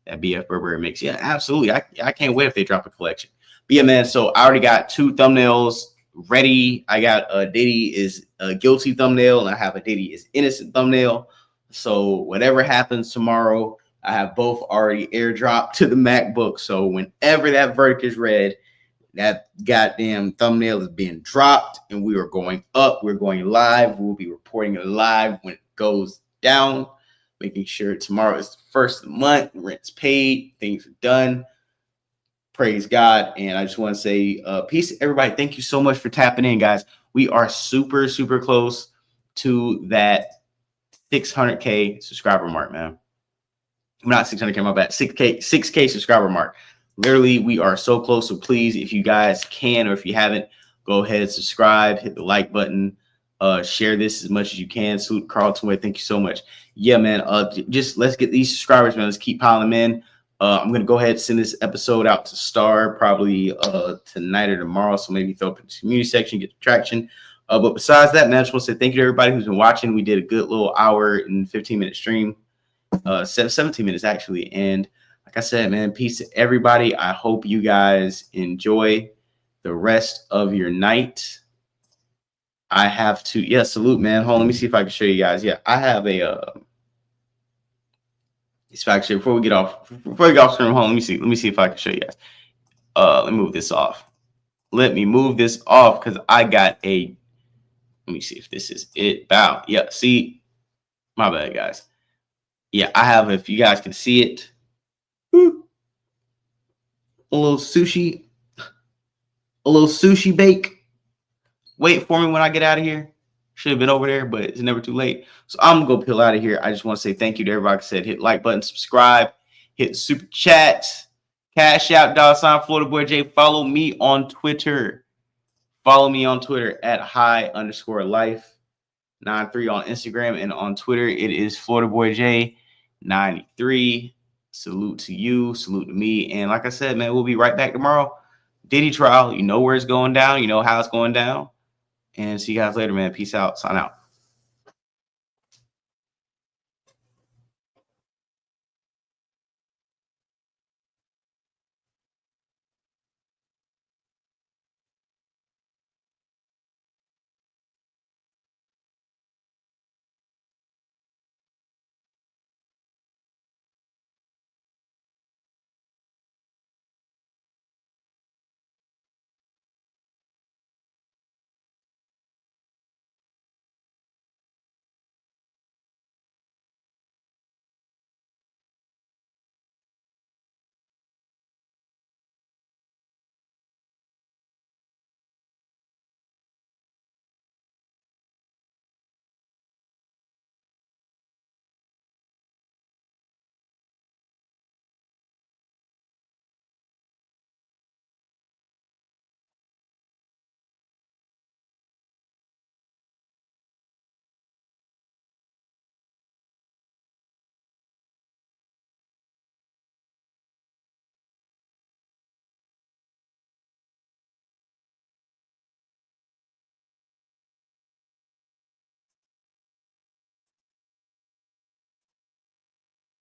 that BF Burberry mix. Yeah, absolutely. I can't wait if they drop a collection. But yeah, man, so I already got 2 thumbnails ready. I got a Diddy is a guilty thumbnail, and I have a Diddy is innocent thumbnail. So whatever happens tomorrow, I have both already airdropped to the MacBook. So whenever that verdict is read, that goddamn thumbnail is being dropped, and we are going up. We're going live. We'll be reporting it live when it goes down, making sure tomorrow is the first of the month, rent's paid, things are done. Praise God. And I just want to say peace to everybody. Thank you so much for tapping in, guys. We are super, super close to that 600K subscriber mark, man. Not 600K, my bad. 6K subscriber mark. Literally, we are so close. So please, if you guys can, or if you haven't, go ahead, subscribe, hit the like button, share this as much as you can. Salute Carlton Way. Thank you so much. Yeah, man. Just let's get these subscribers, man. Let's keep piling them in. I'm gonna go ahead and send this episode out to Star probably tonight or tomorrow. So maybe throw up in the community section, get the traction. But besides that, man, I just want to say thank you to everybody who's been watching. We did a good little hour and 15-minute stream. 17 minutes actually, and like I said, man, peace to everybody. I hope you guys enjoy the rest of your night. I have to salute, man. Hold on, let me see if I can show you guys. Yeah, I have a it's actually before we get off screen. Hold on, let me see if I can show you guys. Let me move this off. Let me move this off because I got a, let me see if this is it. Bow. Yeah, see, my bad, guys. Yeah, I have, if you guys can see it, a little sushi bake. Wait for me when I get out of here. Should have been over there, but it's never too late. So I'm gonna go peel out of here. I just want to say thank you to everybody. Like I said, hit like button, subscribe, hit super chat, cash out, $ Florida Boy J. Follow me on Twitter. Follow me on Twitter at @high_life93 on Instagram, and on Twitter it is Florida Boy J 93. Salute to you, salute to me, and like I said, man, we'll be right back tomorrow. Diddy trial, you know where it's going down, you know how it's going down, and see you guys later, man. Peace out, sign out.